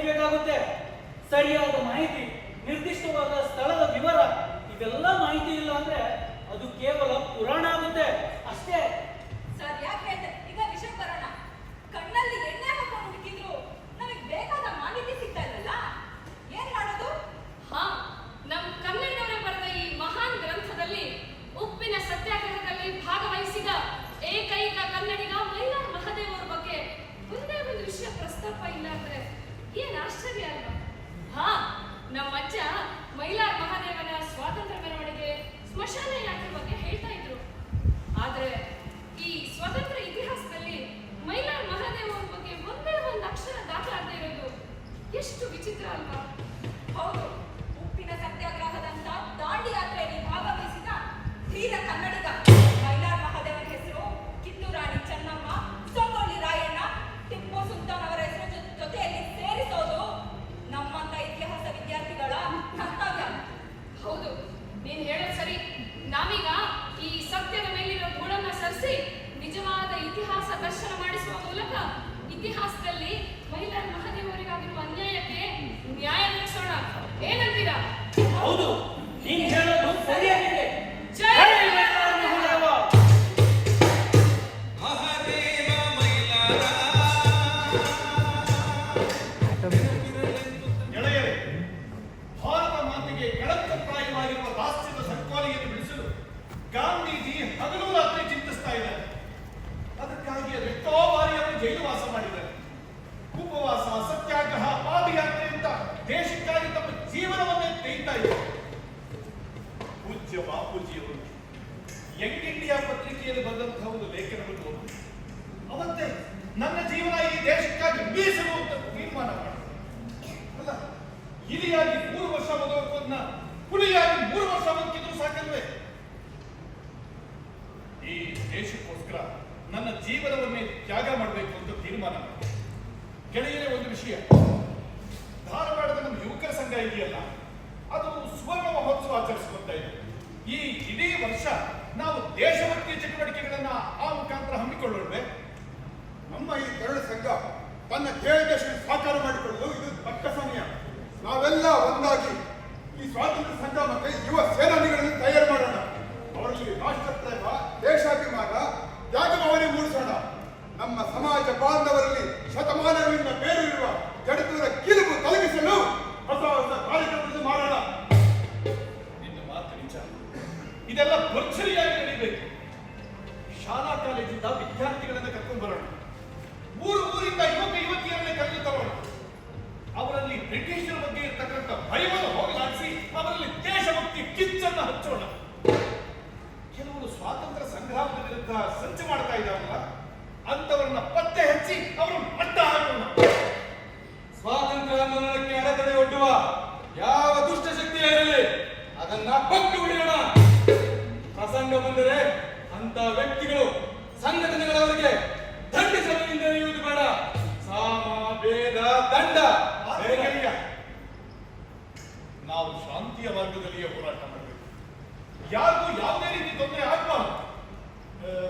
ಪಡಿಬೇಕಾಗುತ್ತೆ. ಸರಿಯಾದ ಮಾಹಿತಿ, ನಿರ್ದಿಷ್ಟವಾದ ಸ್ಥಳದ ವಿವರ, ಇವೆಲ್ಲ ಮಾಹಿತಿ ಇಲ್ಲ ಅಂದ್ರೆ ಅದು ಕೇವಲ ಪುರಾಣ ಆಗುತ್ತೆ ಅಷ್ಟೇ. ಸರ್ ಯಾಕೆ ಹೇಳ್ದೆ? ಈಗ ವಿಷಯ ಬರೋಣ. ಕಣ್ಣಲ್ಲಿ ಎಣ್ಣೆ ಹಾಕೊಂಡು ಹುಡುಕಿದ್ರು ನಮಗೆ ಬೇಕಾದ ಮಾಹಿತಿ ಸಿಗ್ತಾ ಇಲ್ಲಲ್ಲ, ಏನ್ ಮಾಡೋದು? ನಮ್ ಕನ್ನಡದವರೇ ಬರೆದ ಈ ಮಹಾನ್ ಗ್ರಂಥದಲ್ಲಿ ಉಪ್ಪಿನ ಸತ್ಯಾಗ್ರಹದಲ್ಲಿ ಭಾಗವಹಿಸಿದ ಏಕೈಕ ಕನ್ನಡಿಗ ಮೈಲಾರ್ ಮಹದೇವ್ ಅವರ ಬಗ್ಗೆ ಒಂದೇ ಒಂದು ವಿಷಯ ಪ್ರಸ್ತಾಪ ಇಲ್ಲ ಅಂದ್ರೆ ಏನ್ ಆಶ್ಚರ್ಯ ಅಲ್ವಾ? ನಮ್ಮ ಅಜ್ಜ ಮೈಲಾರ್ ಮಹದೇವನ ಸ್ವಾತಂತ್ರ್ಯ ಮೆರವಣಿಗೆ ಸ್ಮಶಾನ ಯಾತ್ರೆ ಬಗ್ಗೆ ಹೇಳ್ತಾ ಇದ್ರು. ಆದ್ರೆ ಈ ಸ್ವತಂತ್ರ ಇತಿಹಾಸದಲ್ಲಿ ಮೈಲಾರ್ ಮಹದೇವ್ ಅವ್ರ ಬಗ್ಗೆ ಒಂದೇ ಒಂದು ಅಕ್ಷರ ದಾಖಲಾಗದೆ ಇರೋದು ಎಷ್ಟು ವಿಚಿತ್ರ ಅಲ್ವಾ? ಹೌದು, ಉಪ್ಪಿನ ಸತ್ಯಾಗ್ರಹದಂತ ದಾಂಡಿ ಯಾತ್ರೆಯಲ್ಲಿ ಭಾಗವಹಿಸಿದ ಧೀರ ಕನ್ನಡಿಗ ಮೈಲಾರ್ ಮಹದೇವನ ಹೆಸರು ಕಿತ್ತೂರಾಣಿ ಚೆನ್ನಮ್ಮ, ಸಂಗೊಳ್ಳಿ ರಾಯಣ್ಣ, ಟಿಪ್ಪು ಸುಲ್ತಾನ್ ಅವರ ಹೆಸರು ಜೊತೆಯಲ್ಲಿ ಸೇರಿಸೋದು ನಮ್ಮಂತ ಇತಿಹಾಸ ವಿದ್ಯಾರ್ಥಿಗಳ ಕರ್ತವ್ಯ. ಹೌದು, ನೀನ್ ಹೇಳೋದು ಸರಿ. ನಾವೀಗ ಈ ಸತ್ಯದ ಮೇಲಿರೋ ಧೂಳನ್ನ ಸರಿಸಿ ನಿಜವಾದ ಇತಿಹಾಸ ದರ್ಶನ ಮಾಡಿಸುವ ಮೂಲಕ ಇತಿಹಾಸದಲ್ಲಿ ಮೈಲಾರ್ ಮಹದೇವ್ ಅವರಿಗಾಗಿರುವ ಅನ್ಯಾಯಕ್ಕೆ ನ್ಯಾಯ ನಡೆಸೋಣ. ಏನಂತೀರಾ? ಹೌದು, ನೀನ್ ಹೇಳೋದು ಸರಿಯಾಗಿದೆ. ಜೈ ಮೈಲಾರ ಮಹದೇವ. ಮಹದೇವ ಮೈಲಾರ. ಗೆಳೆಯರೇ, ಭಾರತ ಮಾತೆಗೆ ಕಳಂಕಪ್ರಾಯವಾಗಿರುವ ದಾಸ್ಯದ ಸಂಕೋಲೆಯನ್ನು ಬಿಡಿಸಲು ಗಾಂಧೀಜಿ ಹಗಲು ರಾತ್ರಿ ಚಿಂತಿಸ್ತಾ ಇದ್ದಾರೆ. ಅದಕ್ಕಾಗಿ ಅದೆಷ್ಟೋ ಬಾರಿ ಅವರು ಜೈಲು ವಾಸ ಮಾಡಿದ್ದಾರೆ. ಉಪವಾಸ, ಸತ್ಯಾಗ್ರಹ, ಪಾದಯಾತ್ರೆ ಅಂತ ದೇಶಕ್ಕಾಗಿ ತಮ್ಮ ಜೀವನವನ್ನೇ ತೆಯ್ತಾ ಇದ್ದಾರೆ. ಪೂಜ್ಯ ಬಾಪೂಜಿಯವರು ಯಂಗ್ ಇಂಡಿಯಾ ಪತ್ರಿಕೆಯಲ್ಲಿ ಬಂದಂತಹ ಒಂದು ಲೇಖನವನ್ನು ಓದಿ ಅವತ್ತೇ ನನ್ನ ಜೀವನ ಈ ದೇಶಕ್ಕಾಗಿ ಮೀಸಲು ಅಂತ ತೀರ್ಮಾನ ಮಾಡಿದ್ರು. ಅಲ್ಲ, ಇಲಿಯಾಗಿ 3 ವರ್ಷ ಬದುಕೋದನ್ನ ಹುಲಿಯಾಗಿ 3 ವರ್ಷ ಬದುಕಿದ್ರು ಸಾಕಲ್ವೇ? ಈ ದೇಶಕ್ಕೋಸ್ಕರ ನನ್ನ ಜೀವನವನ್ನೇ ತ್ಯಾಗ ಮಾಡಬೇಕು ಅಂತ ತೀರ್ಮಾನ ಮಾಡಿದೆ. ಗೆಳೆಯರೇ, ಒಂದು ವಿಷಯ, ಧಾರವಾಡದ ನಮ್ಮ ಯುವಕರ ಸಂಘ ಇದೆಯಲ್ಲ, ಅದು ಸುವರ್ಣ ಮಹೋತ್ಸವ ಆಚರಿಸಿಕೊಳ್ತಾ ಇದೆ. ಈ ಇಡೀ ವರ್ಷ ನಾವು ದೇಶಭಕ್ತಿ ಚಟುವಟಿಕೆಗಳನ್ನ ಆ ಮುಖಾಂತರ ಹಮ್ಮಿಕೊಳ್ಳೋಣ. ನಮ್ಮ ಈ ತರುಣ ಸಂಘ ತನ್ನ ಧ್ಯೇಯೋದ್ದೇಶ ಸಾಕಾರ ಮಾಡಿಕೊಳ್ಳಲು ಇದು ತಕ್ಕ ಸಮಯ. ನಾವೆಲ್ಲ ಒಂದಾಗಿ ಈ ಸ್ವಾತಂತ್ರ್ಯ ಸಂಗ್ರಾಮಕ್ಕೆ ಯುವ ಸೇನಾನಿಗಳನ್ನು ತಯಾರು ಮಾಡೋಣ. ಅವರಲ್ಲಿ ರಾಷ್ಟ್ರಪ್ರೇಮ, ದೇಶಾಭಿಮಾನ, ತ್ಯಾಗಭಾವನೆ ಮೂಡಿಸೋಣ. ನಮ್ಮ ಸಮಾಜ ಬಾಂಧವರಲ್ಲಿ ಶತಮಾನಗಳಿಂದ ಬೇರಿರುವ ಜಡತನದ ಕಿರುಬು ತೊಲಗಿಸಲು ಹೊಸ ಹೊಸ ಕಾರ್ಯಕ್ರಮಗಳನ್ನು ಮಾಡೋಣ. ನಿನ್ನ ಮಾತು ನಿಜ. ಇದೆಲ್ಲ ಭರ್ಜರಿಯಾಗಿ ನಡೀಬೇಕು. ಶಾಲಾ ಕಾಲೇಜಿಂದ ವಿದ್ಯಾರ್ಥಿಗಳನ್ನ ಕರ್ಕೊಂಡು ಬರೋಣ. ಊರಿಂದ ಯುವಕ ಯುವತಿಯರನ್ನೇ ಕರೆದು ತರೋಣ. ಅವರಲ್ಲಿ ಬ್ರಿಟಿಷರ ಬಗ್ಗೆ ಇರ್ತಕ್ಕಂಥ ಭಯವನ್ನು ಹೋಗಲಾಡಿಸಿ ಅವರಲ್ಲಿ ದೇಶಭಕ್ತಿ ಕಿಚ್ಚನ್ನು ಹಚ್ಚೋಣ. ಕೆಲವರು ಸ್ವಾತಂತ್ರ್ಯ ಸಂಗ್ರಾಮದ ವಿರುದ್ಧ ಸಂಚು ಮಾಡ್ತಾ ಇದ್ದಾರಲ್ಲ, ಅಂತವರನ್ನ ಪತ್ತೆ ಹಚ್ಚಿ ಅವರನ್ನು ಅಡ್ಡ ಹಾಕೋಣ. ಸ್ವಾತಂತ್ರ್ಯ ಆಂದೋಲನಕ್ಕೆ ಅಡೆತಡೆ ಒಡ್ಡುವ ಯಾವ ದುಷ್ಟ ಶಕ್ತಿಯೇ ಇರಲಿ ಅದನ್ನ ಬಗ್ಗಿ ಉಳಿಯೋಣ. ಪ್ರಸಂಗ ಬಂದರೆ ಅಂತ ವ್ಯಕ್ತಿಗಳು, ಸಂಘಟನೆಗಳವರಿಗೆ ದಂಡಿಸಲು ಹಿಂದೆಯುವುದು ಬೇಡ. ಸಾಮ, ಭೇದ, ದಂಡ. ನಾವು ಶಾಂತಿಯ ಮಾರ್ಗದಲ್ಲಿಯೇ ಹೋರಾಟ ಮಾಡಬೇಕು. ಯಾರಿಗೂ ಯಾವುದೇ ರೀತಿ ತೊಂದರೆ ಆಗಬಾರದು.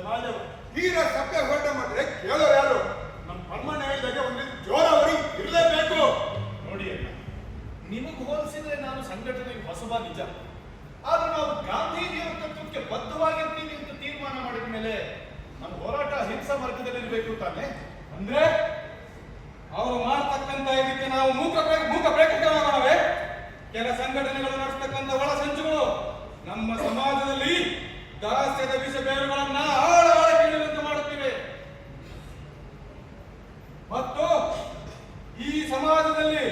ಮಾಧವ್, ತೀರ ಸಭೆ ಹೋರಾಟ ಮಾಡಿದ್ರೆ ಕೇಳೋರು ಯಾರು? ನಮ್ಮ ಪರಮಾಣ ಹೇಳಿದಾಗ ಒಂದು ಜೋರಾವರಿ ಇರಲೇಬೇಕು. ನೋಡಿ ಅಣ್ಣ, ನಿಮಗೆ ಹೋಲಿಸಿದ್ರೆ ನಾನು ಸಂಘಟನೆಗೆ ಹೊಸಬ ನಿಜ. ಆದ್ರೆ ನಾವು ಗಾಂಧೀಜಿಯವರ ತತ್ವಕ್ಕೆ ಬದ್ಧವಾಗಿರ್ತೀವಿ ಅಂತ ತೀರ್ಮಾನ ಮಾಡಿದ ಮೇಲೆ ನಮ್ಮ ಹೋರಾಟ ಅಹಿಂಸಾ ಮಾರ್ಗದಲ್ಲಿರಬೇಕು ತಾನೆ. ಅಂದ್ರೆ ಅವರು ಮಾಡ್ತಕ್ಕಂತ ಇದಕ್ಕೆ ನಾವು ಮೂಕ ಪ್ರೇಕ್ಷಕರಾಗೋಣವೇ? ಕೆಲ ಸಂಘಟನೆಗಳು ನಡೆಸ್ತಕ್ಕಂಥ ಒಳ ಸಂಚುಗಳು ನಮ್ಮ ಸಮಾಜದಲ್ಲಿ ದಾಸ್ಯದ ವಿಷ ಬೇರುಗಳನ್ನ ಆಳ ಕೀಳುವಂತೆ ಮಾಡುತ್ತಿವೆ. ಮತ್ತು ಈ ಸಮಾಜದಲ್ಲಿ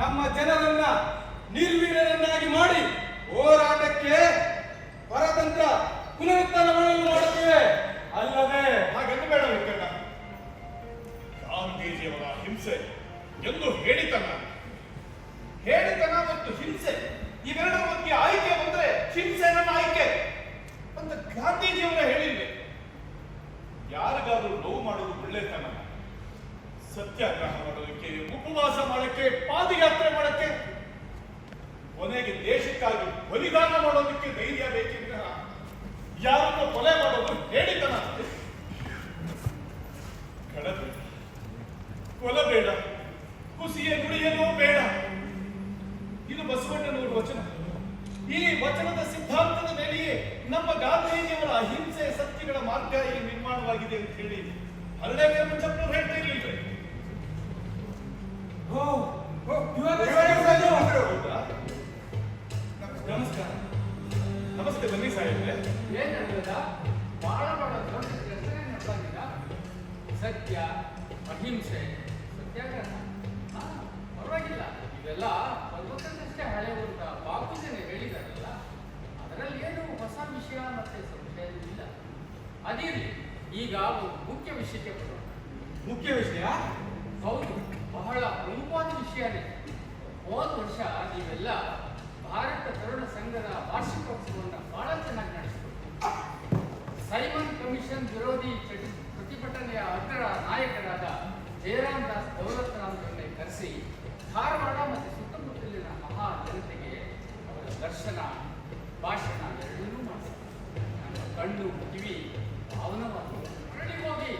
ನಮ್ಮ ಜನರನ್ನ ನಿರ್ವೀರ್ಯರನ್ನಾಗಿ ಮಾಡಿ ಹೋರಾಟಕ್ಕೆ ಪರತಂತ್ರ ಪುನರುತ್ಥಾನಗಳನ್ನು ಮಾಡುತ್ತಿವೆ. ಅಲ್ಲದೆ ಹಾಗೆಂದು ಬೇಡ ವೆಂಕಣ್ಣ. ಗಾಂಧೀಜಿಯವರ ಹಿಂಸೆ ಎಂದು ಹೇಳಿತನ ಮತ್ತು ಹಿಂಸೆ ಇವೆರಡರ ಮಧ್ಯೆ ಆಯ್ಕೆ ಬಂದ್ರೆ ಹಿಂಸೆ ನನ್ನ ಆಯ್ಕೆ ಅಂತ ಗಾಂಧೀಜಿಯವರ ಹೇಳಿಲ್ವೆ. ಯಾರಿಗಾದ್ರೂ ನೋವು ಮಾಡೋದು ಒಳ್ಳೆತನ. ಸತ್ಯಾಗ್ರಹ ಮಾಡೋದಕ್ಕೆ, ಉಪವಾಸ ಮಾಡಕ್ಕೆ, ಪಾದಯಾತ್ರೆ ಮಾಡಕ್ಕೆ, ಕೊನೆಗೆ ದೇಶಕ್ಕಾಗಿ ಬಲಿದಾನ ಮಾಡೋದಕ್ಕೆ ಧೈರ್ಯ ಬೇಕಿದ್ರೆ ಯಾರನ್ನು ಕೊಲೆ ಮಾಡೋದು ಹೇಳಿತನ ಅಷ್ಟೇ. ಕೊಲಬೇಡ, ತುಸಿಯ ನುಡಿಯಲು ಬೇಡ. ಇದು ಬಸವಣ್ಣನವರ ವಚನ. ಈ ವಚನದ ಸಿದ್ಧಾಂತದ ಮೇಲೆಯೇ ನಮ್ಮ ಗಾಂಧೀಜಿಯವರ ಅಹಿಂಸೆ ಸತ್ಯಗಳ ಮಾರ್ಗ ಈ ನಿರ್ಮಾಣವಾಗಿದೆ ಅಂತ ಹೇಳಿ ಹರಳೆ ವೆಂಕಟಪ್ಪನವರು ಹೇಳ್ತಾ ಇರ್ಲಿಲ್ವೇ? ನಮಸ್ಕಾರ. ನಮಸ್ತೆ, ಬನ್ನಿ ಸಾಹೇಬ್ರೆ. ಏನ್ ನಡೆಯೋದ? ಬಹಳ ಬಹಳ ದೊಡ್ಡ ಕೆಲಸನೇ ನಡೆದಾಗಿಲ್ಲ. ಸತ್ಯ, ಅಹಿಂಸೆ, ಸತ್ಯಾಗ್ರಹ. ಪರವಾಗಿಲ್ಲ, ಇವೆಲ್ಲ ಪರ್ವತದಷ್ಟೇ ಹಳೆವು ಅಂತ ಬಾಪೂಜಿನೇ ಹೇಳಿದಾರಲ್ಲ, ಅದರಲ್ಲಿ ಏನು ಹೊಸ ವಿಷಯ ಮತ್ತೆ ಸಂಶಯ ಇಲ್ಲ. ಅದಿರಲಿ, ಈಗ ಒಂದು ಮುಖ್ಯ ವಿಷಯಕ್ಕೆ ಬರೋಣ. ಮುಖ್ಯ ವಿಷಯ? ಹೌದು, ಬಹಳ ಪ್ರಮುಖವಾದ ವಿಷಯನೇ. ಹೋದ ವರ್ಷ ನೀವೆಲ್ಲ ಭಾರತ ತರುಣ ಸಂಘದ ವಾರ್ಷಿಕೋತ್ಸವವನ್ನು ಬಹಳ ಚೆನ್ನಾಗಿ ನಡೆಸಿಕೊಟ್ಟು ಸೈಮನ್ ಕಮಿಷನ್ ವಿರೋಧಿ ಪ್ರತಿಭಟನೆಯ ಅಗ್ರ ನಾಯಕರಾದ ಜಯರಾಮ್ ದಾಸ್ ದೌಲತರಾಮ್ರನ್ನೇ ಕರೆಸಿ ಧಾರವಾಡ ಮತ್ತು ಸುತ್ತಮುತ್ತಲಿನ ಮಹಾ ಜನತೆಗೆ ಅವರ ದರ್ಶನ, ಭಾಷಣ ಎರಡನ್ನೂ ಮಾಡಿಸಿದರು. ನಮ್ಮ ಕಣ್ಣು, ಕಿವಿ ಪಾವನವಾದವು. ಹೋಗಿ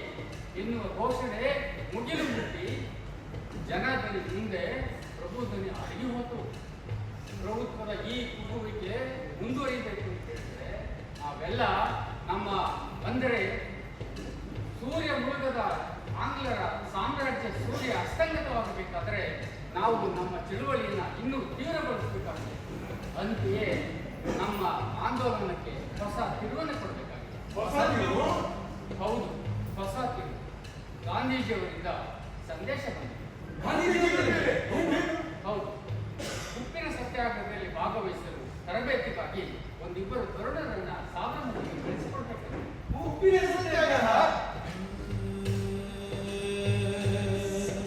ಎನ್ನುವ ಘೋಷಣೆ ಮುಗಿಲು ಮುಟ್ಟಿ ಜನದಲ್ಲಿ ಮುಂದೆ ಪ್ರಬುದ್ಧನೆ ಅಡಗಿ ಹೋತು. ಪ್ರಭುತ್ವದ ಈ ಕುಟುಂಬಕ್ಕೆ ಮುಂದುವರಿಬೇಕು ಅಂತ ಹೇಳಿದ್ರೆ ನಾವೆಲ್ಲ ನಮ್ಮ ಅಂದರೆ ಸೂರ್ಯ ಮುಳುಗದ ಆಂಗ್ಲರ ಸಾಮ್ರಾಜ್ಯ ಸೂರ್ಯ ಅಸ್ತಂಗತವಾಗಬೇಕಾದ್ರೆ ನಾವು ನಮ್ಮ ಚಳುವಳಿಯನ್ನು ಇನ್ನೂ ತೀವ್ರಗೊಳಿಸಬೇಕಾಗಿದೆ. ಅಂತೆಯೇ ನಮ್ಮ ಆಂದೋಲನಕ್ಕೆ ಹೊಸ ತಿರುವನ್ನು ಕೊಡಬೇಕಾಗಿದೆ. ಹೊಸ ತಿರುವು? ಹೌದು, ಹೊಸ ತಿರುವು. ಗಾಂಧೀಜಿಯವರಿಂದ ಸಂದೇಶ ಬಂದಿದೆ. ಹೌದು, ಉಪ್ಪಿನ ಸತ್ಯಾಗ್ರಹದಲ್ಲಿ ಭಾಗವಹಿಸಲು ತರಬೇತಿಗಾಗಿ ಒಂದಿಬ್ಬರು ತರುಣರನ್ನ ಸಾಬರಮತಿಗೆ ಕಳಿಸಿಕೊಡ್ಬೇಕಾಗಿದೆ. ಉಪ್ಪಿನ ಸತ್ಯಾಗ್ರಹ?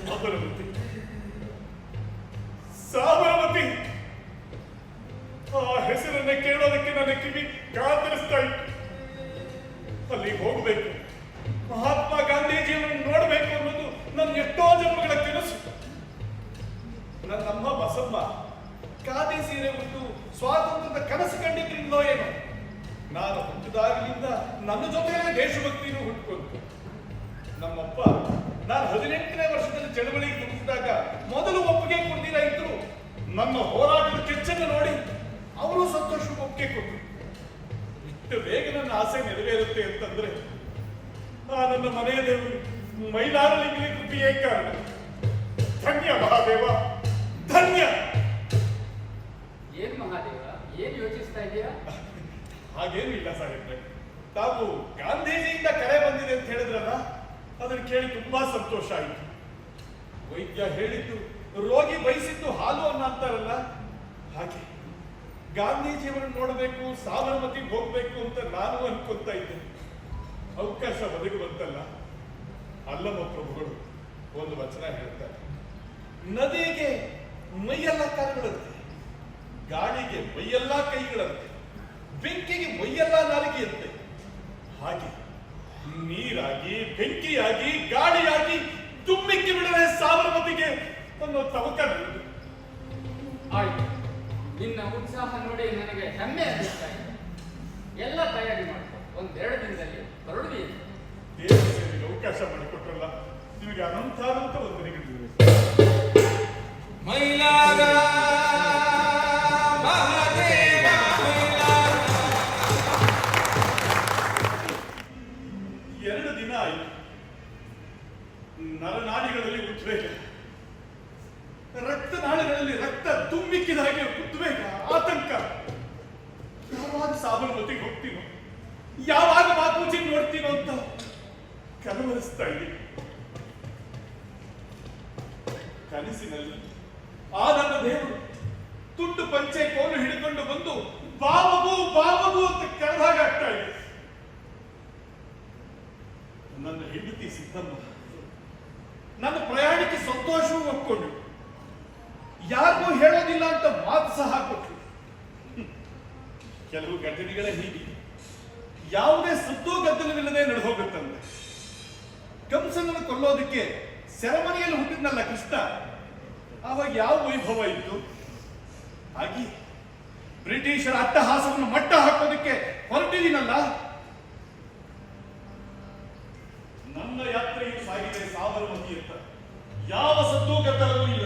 ಸಾಬರಮತಿ, ಸಾಬರಮತಿ, ಆ ಹೆಸರನ್ನ ಕೇಳೋದಕ್ಕೆ ನನ್ನ ಕಿವಿ ಕಾತರಿಸ್ತಾ ಇತ್ತು. ಅಲ್ಲಿಗೆ ಹೋಗ್ಬೇಕು, ಮಹಾತ್ಮ ಗಾಂಧೀಜಿಯವರನ್ನು ನೋಡಬೇಕು ಅನ್ನೋದು ನನ್ನ ಎಷ್ಟೋ ಜನ್ಮಗಳ ಕನಸು. ನನ್ನಮ್ಮ ಬಸಮ್ಮ ಖಾದಿ ಸೀರೆ ಉಟ್ಟು ಸ್ವಾತಂತ್ರ್ಯದ ಕನಸು ಕಂಡಿದ್ರಿಂದೋ ಏನೋ ನಾನು ಹುಟ್ಟಿದಾಗಲಿಂದ ನನ್ನ ಜೊತೆಯೇ ದೇಶಭಕ್ತಿನೂ ಹುಟ್ಟುಕೊಂತು. ನಮ್ಮಪ್ಪ ನಾನು 18ನೇ ವರ್ಷದಲ್ಲಿ ಚಳವಳಿಗೆ ದುಡಿಸಿದಾಗ ಮೊದಲು ಒಪ್ಪಿಗೆ ಕೊಡ್ದಿರ ಇದ್ರು ನಮ್ಮ ಹೋರಾಟದ ಕೆಚ್ಚನ್ನು ನೋಡಿ ಅವರು ಸಂತೋಷಕ್ಕೆ ಒಪ್ಪಿಗೆ ಕೊಟ್ಟರು. ಇಷ್ಟು ಬೇಗ ನನ್ನ ಆಸೆ ನೆರವೇರುತ್ತೆ ಅಂತಂದ್ರೆ ಆ ನನ್ನ ಮನೆಯ ದೇವರು ಮೈಲಾರಲಿಂಗಲಿ ಕೃಪೆಯೇ ಕಾರಣ. ಧನ್ಯ ಮಹಾದೇವ, ಧನ್ಯ. ಏನ್ ಮಹಾದೇವ, ಏನ್ ಯೋಚಿಸ್ತಾ ಇದೆಯಾ? ಹಾಗೇನು ಇಲ್ಲ ಸಾಹೇಬ್ರೆ, ತಾವು ಗಾಂಧೀಜಿಯಿಂದ ಕರೆ ಬಂದಿದೆ ಅಂತ ಹೇಳಿದ್ರಲ್ಲ, ಅದನ್ನು ಕೇಳಿ ತುಂಬಾ ಸಂತೋಷ ಆಯಿತು. ವೈದ್ಯ ಹೇಳಿದ್ದು ರೋಗಿ ಬಯಸಿದ್ದು ಹಾಲು ಅನ್ನ ಅಂತಾರಲ್ಲ, ಹಾಗೆ ಗಾಂಧೀಜಿಯವರನ್ನು ನೋಡಬೇಕು, ಸಾಬರಮತಿಗೆ ಹೋಗ್ಬೇಕು ಅಂತ ನಾನು ಅನ್ಕೊಂತ ಇದ್ದೆ. ಅವಕಾಶ ಒದಗಿ ಬಂತಲ್ಲ. ಅಲ್ಲಮ್ಮ ಪ್ರಭುಗಳು ಒಂದು ವಚನ ಹೇಳ್ತಾರೆ, ನದಿಗೆ ಮೈಯೆಲ್ಲ ಕಾಲುಗಳಂತೆ, ಗಾಳಿಗೆ ಮೈಯೆಲ್ಲ ಕೈಗಳಂತೆ, ಬೆಂಕಿಗೆ ಮೈಯೆಲ್ಲ ನಾಲಿಗೆಯಂತೆ. ಹಾಗೆ ನೀರಾಗಿ, ಬೆಂಕಿಯಾಗಿ, ಗಾಳಿಯಾಗಿ ತುಂಬಿಕ್ಕಿ ಬಿಡಲೇ ಸಾಬರಮತಿಗೆ ಅನ್ನೋ ತವಕ ನನಗೆ. ಆಯ್ತು, ನಿನ್ನ ಉತ್ಸಾಹ ನೋಡಿ ನನಗೆ ಹೆಮ್ಮೆ ಅನಿಸ್ತಾ ಇದೆ. ಎಲ್ಲ ತಯಾರಿ ಮಾಡ್ಕೊ, ಒಂದೆರಡು ದಿನದಲ್ಲಿ ಹೊರಡುವೆ. ದೇಶ ಸೇವೆಗೆ ಅವಕಾಶ ಮಾಡಿಕೊಟ್ರಲ್ಲ, ನಿಮಗೆ ಅನಂತಾನಂತ ವಂದನೆಗಳು. ಮೈಲಾರ ಮಹಾದೇವ ಮೈಲಾರ. 2 ದಿನ ಆಯಿತು. ನರನಾಡಿಗಳಲ್ಲಿ ಉದ್ವೇಗ, ರಕ್ತನಾಳಗಳಲ್ಲಿ ರಕ್ತ ತುಂಬಿಕ್ಕಿದ ಹಾಗೆ ಉದ್ವೇಗ, ಆತಂಕ. ಯಾವಾಗ ಸಾಬರಮತಿಗೆ ಹೋಗ್ತೀನೋ, ಯಾವಾಗ ಬಾಪೂಜಿ ನೋಡ್ತೀನೋ ಅಂತ ಕನವರಿಸ್ತಾ ಇದ್ದೀನಿ. ಕನಸಿನಲ್ಲಿ ಆ ನನ್ನ ದೇವರು ತುಂಡು ಪಂಚೆ ಕೋಲು ಹಿಡಿಕೊಂಡು ಬಂದು ಬಾಬು ಬಾಬು ಅಂತ ಕರೆದಾಗ ಆಗ್ತಾ ಇದೆ. ನನ್ನ ಹೆಂಡತಿ ಸಿದ್ದಮ್ಮ ನನ್ನ ಪ್ರಯಾಣಕ್ಕೆ ಸಂತೋಷವೂ ಒಪ್ಕೊಂಡು ಯಾರಿಗೂ ಹೇಳೋದಿಲ್ಲ ಅಂತ ಮಾತು ಸಹ ಕೊಟ್ರು. ಕೆಲವು ಘಟನೆಗಳೇ ಹೀಗೆ, ಯಾವುದೇ ಸದ್ದು ಗದ್ದಲವಿಲ್ಲದೆ ನಡೆದು ಹೋಗುತ್ತಂತೆ. ಕಂಸನನ್ನು ಕೊಲ್ಲೋದಕ್ಕೆ ಸೆರೆಮನೆಯಲ್ಲಿ ಹುಟ್ಟಿದ್ನಲ್ಲ ಕೃಷ್ಣ, ಆವಾಗ ಯಾವ ವೈಭವ ಇತ್ತು? ಹಾಗೆ ಬ್ರಿಟಿಷರ ಅಟ್ಟಹಾಸವನ್ನು ಮಟ್ಟ ಹಾಕೋದಕ್ಕೆ ಹೊರಟಿದ್ದೀನಲ್ಲ. ನನ್ನ ಯಾತ್ರೆಯು ಸಾಗಿದೆ ಸಾಬರಮತಿ ಅಂತ, ಯಾವ ಸದ್ದು ಗದ್ದಲವೂ ಇಲ್ಲ.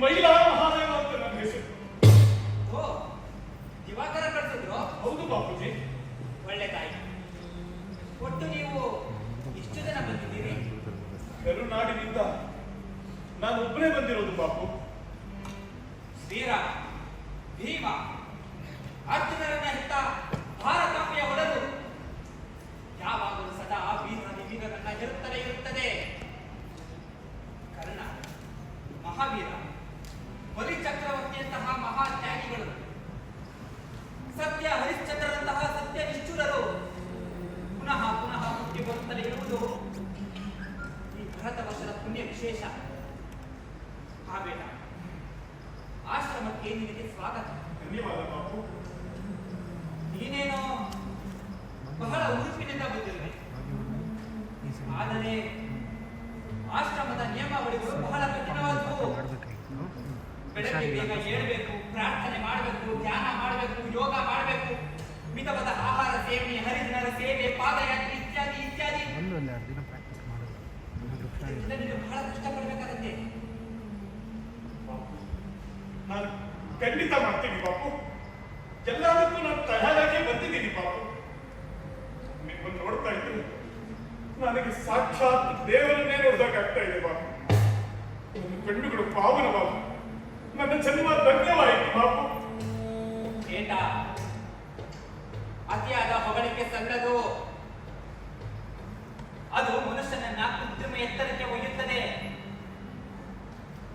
ಮೈಲಾರ ಮಹಾದೇವ ಅಂತ ನನ್ನ ಹೆಸರು. ಓ ದಿವಾಕರ ಕಳಿಸಿದ್ರು. ಹೌದು ಬಾಪೂಜಿ. ಒಳ್ಳೆದಾಯ್ತು. ಒಟ್ಟು ನೀವು ಇಷ್ಟು ಜನ ಬಂದಿದ್ದೀರಿ? ಕರುನಾಡಿನಿಂದ ನಾನು ಒಬ್ಬನೇ ಬಂದಿರೋದು ಬಾಪು. ಶ್ರೀರಾಮ, ಭೀಮ, ಅರ್ಜುನರನ್ನ ಹೆತ್ತ ಭಾರತಾಂಬೆಯ ಒಡಲು ಯಾವಾಗಲೂ ಸದಾ ವೀರರನ್ನ ಹೆರುತ್ತಲೇ ಇರುತ್ತದೆ. ಕರ್ಣ, ಮಹಾವೀರ, ಬಲಿ ಚಕ್ರವರ್ತಿಯಂತಹ ಮಹಾತ್ಯಾಗಿಗಳು, ಸತ್ಯ ಹರಿಶ್ಚಂದ್ರರಂತಹ ಸತ್ಯ ನಿಷ್ಠುರರು ಪುನಃ ಪುನಃ ಹುಟ್ಟಿ ಬರುತ್ತಲೇ ಇರುವುದು ಈ ಭರತ ವರ್ಷದ ಪುಣ್ಯ ವಿಶೇಷ. ಬೇಡ, ಆಶ್ರಮಕ್ಕೆ ನಿನಗೆ ಸ್ವಾಗತ. ಧನ್ಯವಾದ ಬಾಪು. ನೀನೇನೋ ಬಹಳ ಉರುಪಿನಿಂದ ಬಂದಿರುವೆ, ಆದರೆ ಆಶ್ರಮದ ನಿಯಮಾವಳಿಗಳು ಬಹಳ ಕಠಿಣವಾದವು. ಬೆಳಗ್ಗೆ ಬೇಗ ಏಳಬೇಕು, ಪ್ರಾರ್ಥನೆ ಮಾಡಬೇಕು, ಧ್ಯಾನ ಮಾಡಬೇಕು, ಯೋಗ ಮಾಡಬೇಕು, ಮಿತವಾದ ಆಹಾರ ಸೇವನೆ, ಹರಿಜನರ ಸೇವೆ, ಪಾದಯಾತ್ರೆ ಇತ್ಯಾದಿ ಇತ್ಯಾದಿ. ಇದನ್ನು ಬಹಳ ಕಷ್ಟಪಡಬೇಕಾದಂತೆ. ನಾನು ಖಂಡಿತ ಮಾಡ್ತೀನಿ ಬಾಪು. ಎಲ್ಲದಕ್ಕೂ ನಾನು ತಯಾರಾಗಿ ಬಂದಿದ್ದೀನಿ ಬಾಪು. ನಿಮ್ಮನ್ನು ನೋಡ್ತಾ ಇದ್ದೀನಿ, ನನಗೆ ಸಾಕ್ಷಾತ್ ದೇವರನ್ನೇ ನೋಡ್ದಾಗ್ತಾ ಇದೆ ಬಾಪು. ನನ್ನ ಕಣ್ಣುಗಳು ಪಾವನ ಬಾಪು. ನನ್ನ ಜನ್ಮ ಧನ್ಯವಾಯಿತು ಬಾಪು. ಏಟ ಅತಿಯಾದ ಹೊಗಳಿಕೆ ಸಲ್ಲದು. ಅದು ಮನುಷ್ಯನನ್ನ ಕೃತ್ರಿಮ ಎತ್ತರಕ್ಕೆ ಒಯ್ಯುತ್ತದೆ.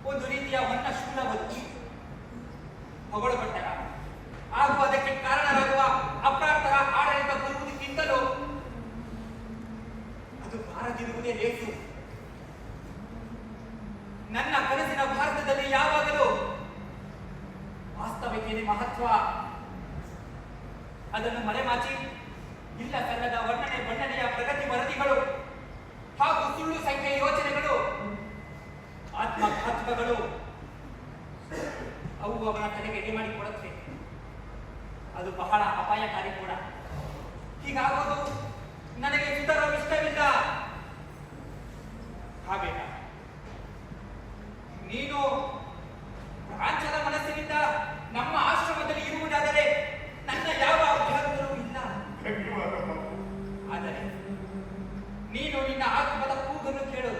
ಒಂದು ರೀತಿಯ ಹೊನ್ನ ಶೂಲ ಹೊತ್ತಿ ಹೊಗಳಪಟ್ಟರ ಹಾಗೂ ಅದಕ್ಕೆ ಕಾರಣರಾಗುವ ಅಪ್ರಾರ್ಥರ ಆಡಳಿತ ಬರುವುದಕ್ಕಿಂತಲೂ ಅದು ಬಾರದಿರುವುದೇ ಲೇಸು. ನನ್ನ ಕನಸಿನ ಭಾರತದಲ್ಲಿ ಯಾವಾಗಲೂ ವಾಸ್ತವಿಕತೆ ಮಹತ್ವ. ಅದನ್ನು ಮರೆಮಾಚಿ ಇಲ್ಲ ಸಲ್ಲದ ವರ್ಣನೆ ಬಣ್ಣನೆಯ ಪ್ರಗತಿ ವರದಿಗಳು ಹಾಗೂ ಸುಳ್ಳು ಸಂಖ್ಯೆಯ ಯೋಚನೆಗಳು, ಆತ್ಮಘಾತುಕಗಳು ಅವು ಅವನ ತಲೆಗೆ ಎಡೆ ಮಾಡಿ ಕೊಡುತ್ತವೆ. ಅದು ಬಹಳ ಅಪಾಯಕಾರಿ ಕೂಡ. ಹೀಗಾಗೋದು ನನಗೆ ಸುತರಾಂ ಇಷ್ಟವಿಲ್ಲ. ಹಾಬೇಡ, ನೀನು ಪ್ರಾಂಚದ ಮನಸ್ಸಿನಿಂದ ನಮ್ಮ ಆಶ್ರಮದಲ್ಲಿ ಇರುವುದಾದರೆ ನನ್ನ ಯಾವ ಅಭ್ಯಂತರವೂ ಇಲ್ಲ. ಧನ್ಯವಾದ ಬಾಪು. ಆದರೆ ನೀನು ನಿನ್ನ ಆತ್ಮದ ಕೂಗನ್ನು ಕೇಳು.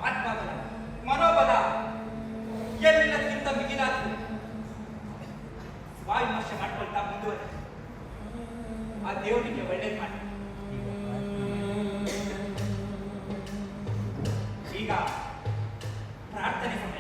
ಆತ್ಮಬಲ, ಮನೋಬಲ ಎಲ್ಲಕ್ಕಿಂತ ಮಿಗಿಲಾದದು. ವಾಯುಮರ್ಶ ಮಾಡ್ಕೊಳ್ತಾ ಮುಂದುವರೆ. ಆ ದೇವರಿಗೆ ಒಳ್ಳೇದು ಮಾಡಿ. ಈಗ ಪ್ರಾರ್ಥನೆ ಸಮಯ.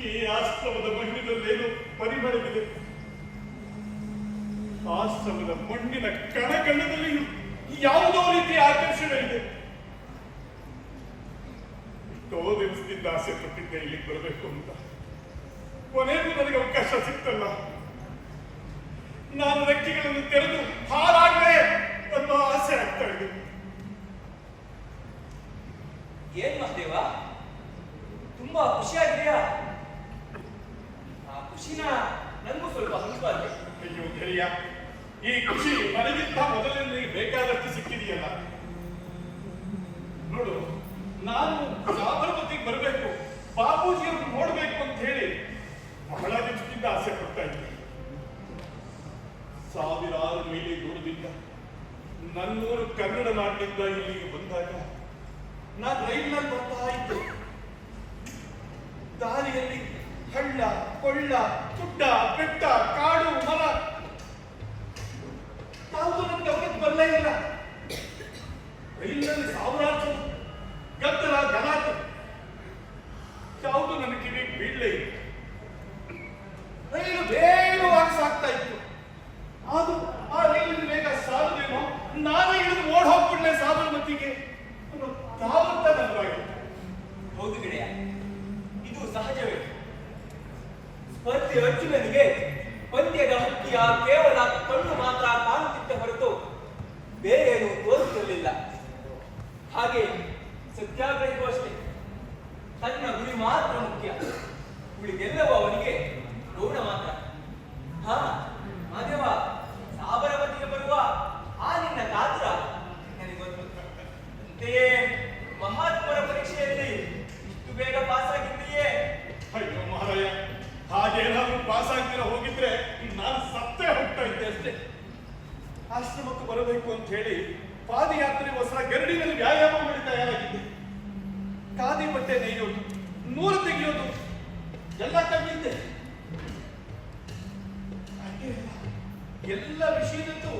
ಈ ಆಶ್ರಮದ ಮಣ್ಣಿನಲ್ಲೇನು ಪರಿಮಳವಿದೆ. ಆಶ್ರಮದ ಮಣ್ಣಿನ ಕಣಕಣದಲ್ಲಿ ಯಾವುದೋ ರೀತಿಯ ಆಕರ್ಷಣೆ ಇದೆ. ಎಷ್ಟೋ ದಿವಸದಿಂದ ಆಸೆ ಪಟ್ಟಿದ್ದೆ ಇಲ್ಲಿಗೆ ಬರಬೇಕು ಅಂತ. ಕೊನೆಗೂ ನನಗೆ ಅವಕಾಶ ಸಿಕ್ತಲ್ಲ. ನಾನು ರೆಕ್ಕೆಗಳನ್ನು ತೆರೆದು ಹಾರಾಗಲೇ ಅನ್ನೋ ಆಸೆ ಆಗ್ತಾ ಇದೆ. ಏನ್ ಮಹದೇವ, ತುಂಬಾ ಖುಷಿಯಾಗಿದೆಯಾ? ಆ ಖುಷಿನ ನನಗೂ ಸ್ವಲ್ಪ ಹಂಚುವಾಗೆ. ಅಯ್ಯೋ ಗೆಳೆಯ, ಈ ಖುಷಿ ನನಗಿಂತ ಮೊದಲೇ ನಿನಗೆ ಬೇಕಾದಷ್ಟು ಸಿಕ್ಕಿದೆಯಲ್ಲ. ನೋಡು, ನಾನು ಸಾಬರಮತಿಗೆ ಬರಬೇಕು, ಬಾಪೂಜಿಯನ್ನು ನೋಡ್ಬೇಕು ಅಂತ ಹೇಳಿ ಬಹಳ ದಿವಸದಿಂದ ಆಸೆ ಪಡ್ತಾ ಇದ್ದೆ. ಸಾವಿರಾರು ಮೈಲಿ ದೂರದಿಂದ ನನ್ನೂರು ಕನ್ನಡ ನಾಡಿನಿಂದ ಇಲ್ಲಿಗೆ ಬಂದಾಗ ನಾನು ರೈಲ್ನಲ್ಲಿ ಬರ್ತಾ ಇದ್ದೆ. ದಾರಿಯಲ್ಲಿ ಹಳ್ಳ, ಕೊಳ್ಳ, ಗುಡ್ಡ, ಬೆಟ್ಟ, ಕಾಡು, ಮರ ಯಾವುದು ನನಗೆ ಗಮನಕ್ಕೆ ಬರಲೇ ಇಲ್ಲ. ರೈಲಿನಲ್ಲಿ ಸಾವಿರಾರು ಜನ, ಗದ್ದಲ ಗಲಾಟೆ, ಯಾವುದು ನನ್ನ ಕಿವಿಗೆ ಬೀಳಲೇ ಇಲ್ಲ. ರೈಲು ವೇಗವಾಗಿ ಸಾಗ್ತಾ ಇತ್ತು. ಅದು ಆ ರೈಲಿನ ವೇಗ ಸಾಲದೇನೋ, ನಾನೇ ಇಳಿದು ಓಡ್ ಹೋಗ್ಬಿಡ್ಲೆ ಸಾಬರಮತಿಗೆ ತಾವಂತ ನನಗಾಗಿತ್ತು. ಹೌದು ಗೆಳೆಯ, ಇದು ಸಹಜವೇ. ಸ್ಪರ್ಧೆ ಅರ್ಜುನನಿಗೆ ಪಂದ್ಯದ ಹತ್ತಿಯ ಕೇವಲ ಕಣ್ಣು ಮಾತ್ರ ಕಾಣುತ್ತಿದ್ದ ಹೊರತು ಬೇರೆ ಏನು ತೋರುತ್ತಿರಲಿಲ್ಲ. ಹಾಗೆ ಸತ್ಯಾಗ್ರಹಿಗೂ ಅಷ್ಟೇ, ತನ್ನ ಗುರಿ ಮಾತ್ರ ಮುಖ್ಯ, ಉಳಿದೆಲ್ಲವೂ ಅವನಿಗೆ ಗೌಣ ಮಾತ್ರ. ಹಾ ಮಾದೇವ, ಸಾಬರಮತಿಗೆ ಬರುವ ಆ ನಿನ್ನ ಕಾತರ ನನಗೆ ಗೊತ್ತು. ಅಂತೆಯೇ ಮಹಾತ್ಮರ ಪರೀಕ್ಷೆಯಲ್ಲಿ ಇಷ್ಟು ಬೇಗ ಪಾಸ್ ಆಗಿದ್ದೀಯೇ. ಅಯ್ಯೋ ಮಹಾರಾಯ, ಹಾಗೇನಾದ್ರೂ ಪಾಸ್ ಆಗ್ತೀರ ಹೋಗಿದ್ರೆ ನಾನು ಸತ್ತೇ ಹೋಗ್ತಾ ಇದ್ದೆ ಅಷ್ಟೇ. ಆಶ್ರಮಕ್ಕೆ ಬರಬೇಕು ಅಂತ ಹೇಳಿ ಪಾದಯಾತ್ರೆಗೋಸ್ಕರ ಗರಡಿನಲ್ಲಿ ವ್ಯಾಯಾಮ ಮಾಡಿ ತಯಾರಾಗಿದ್ದೆ. ಖಾದಿ ಬಟ್ಟೆ ನೇಯೋದು, ನೂರು ತೆಗೆಯೋದು ಎಲ್ಲ ಕಲಿತಿದ್ದೆ. ಎಲ್ಲ ವಿಷಯದಲ್ಲೂ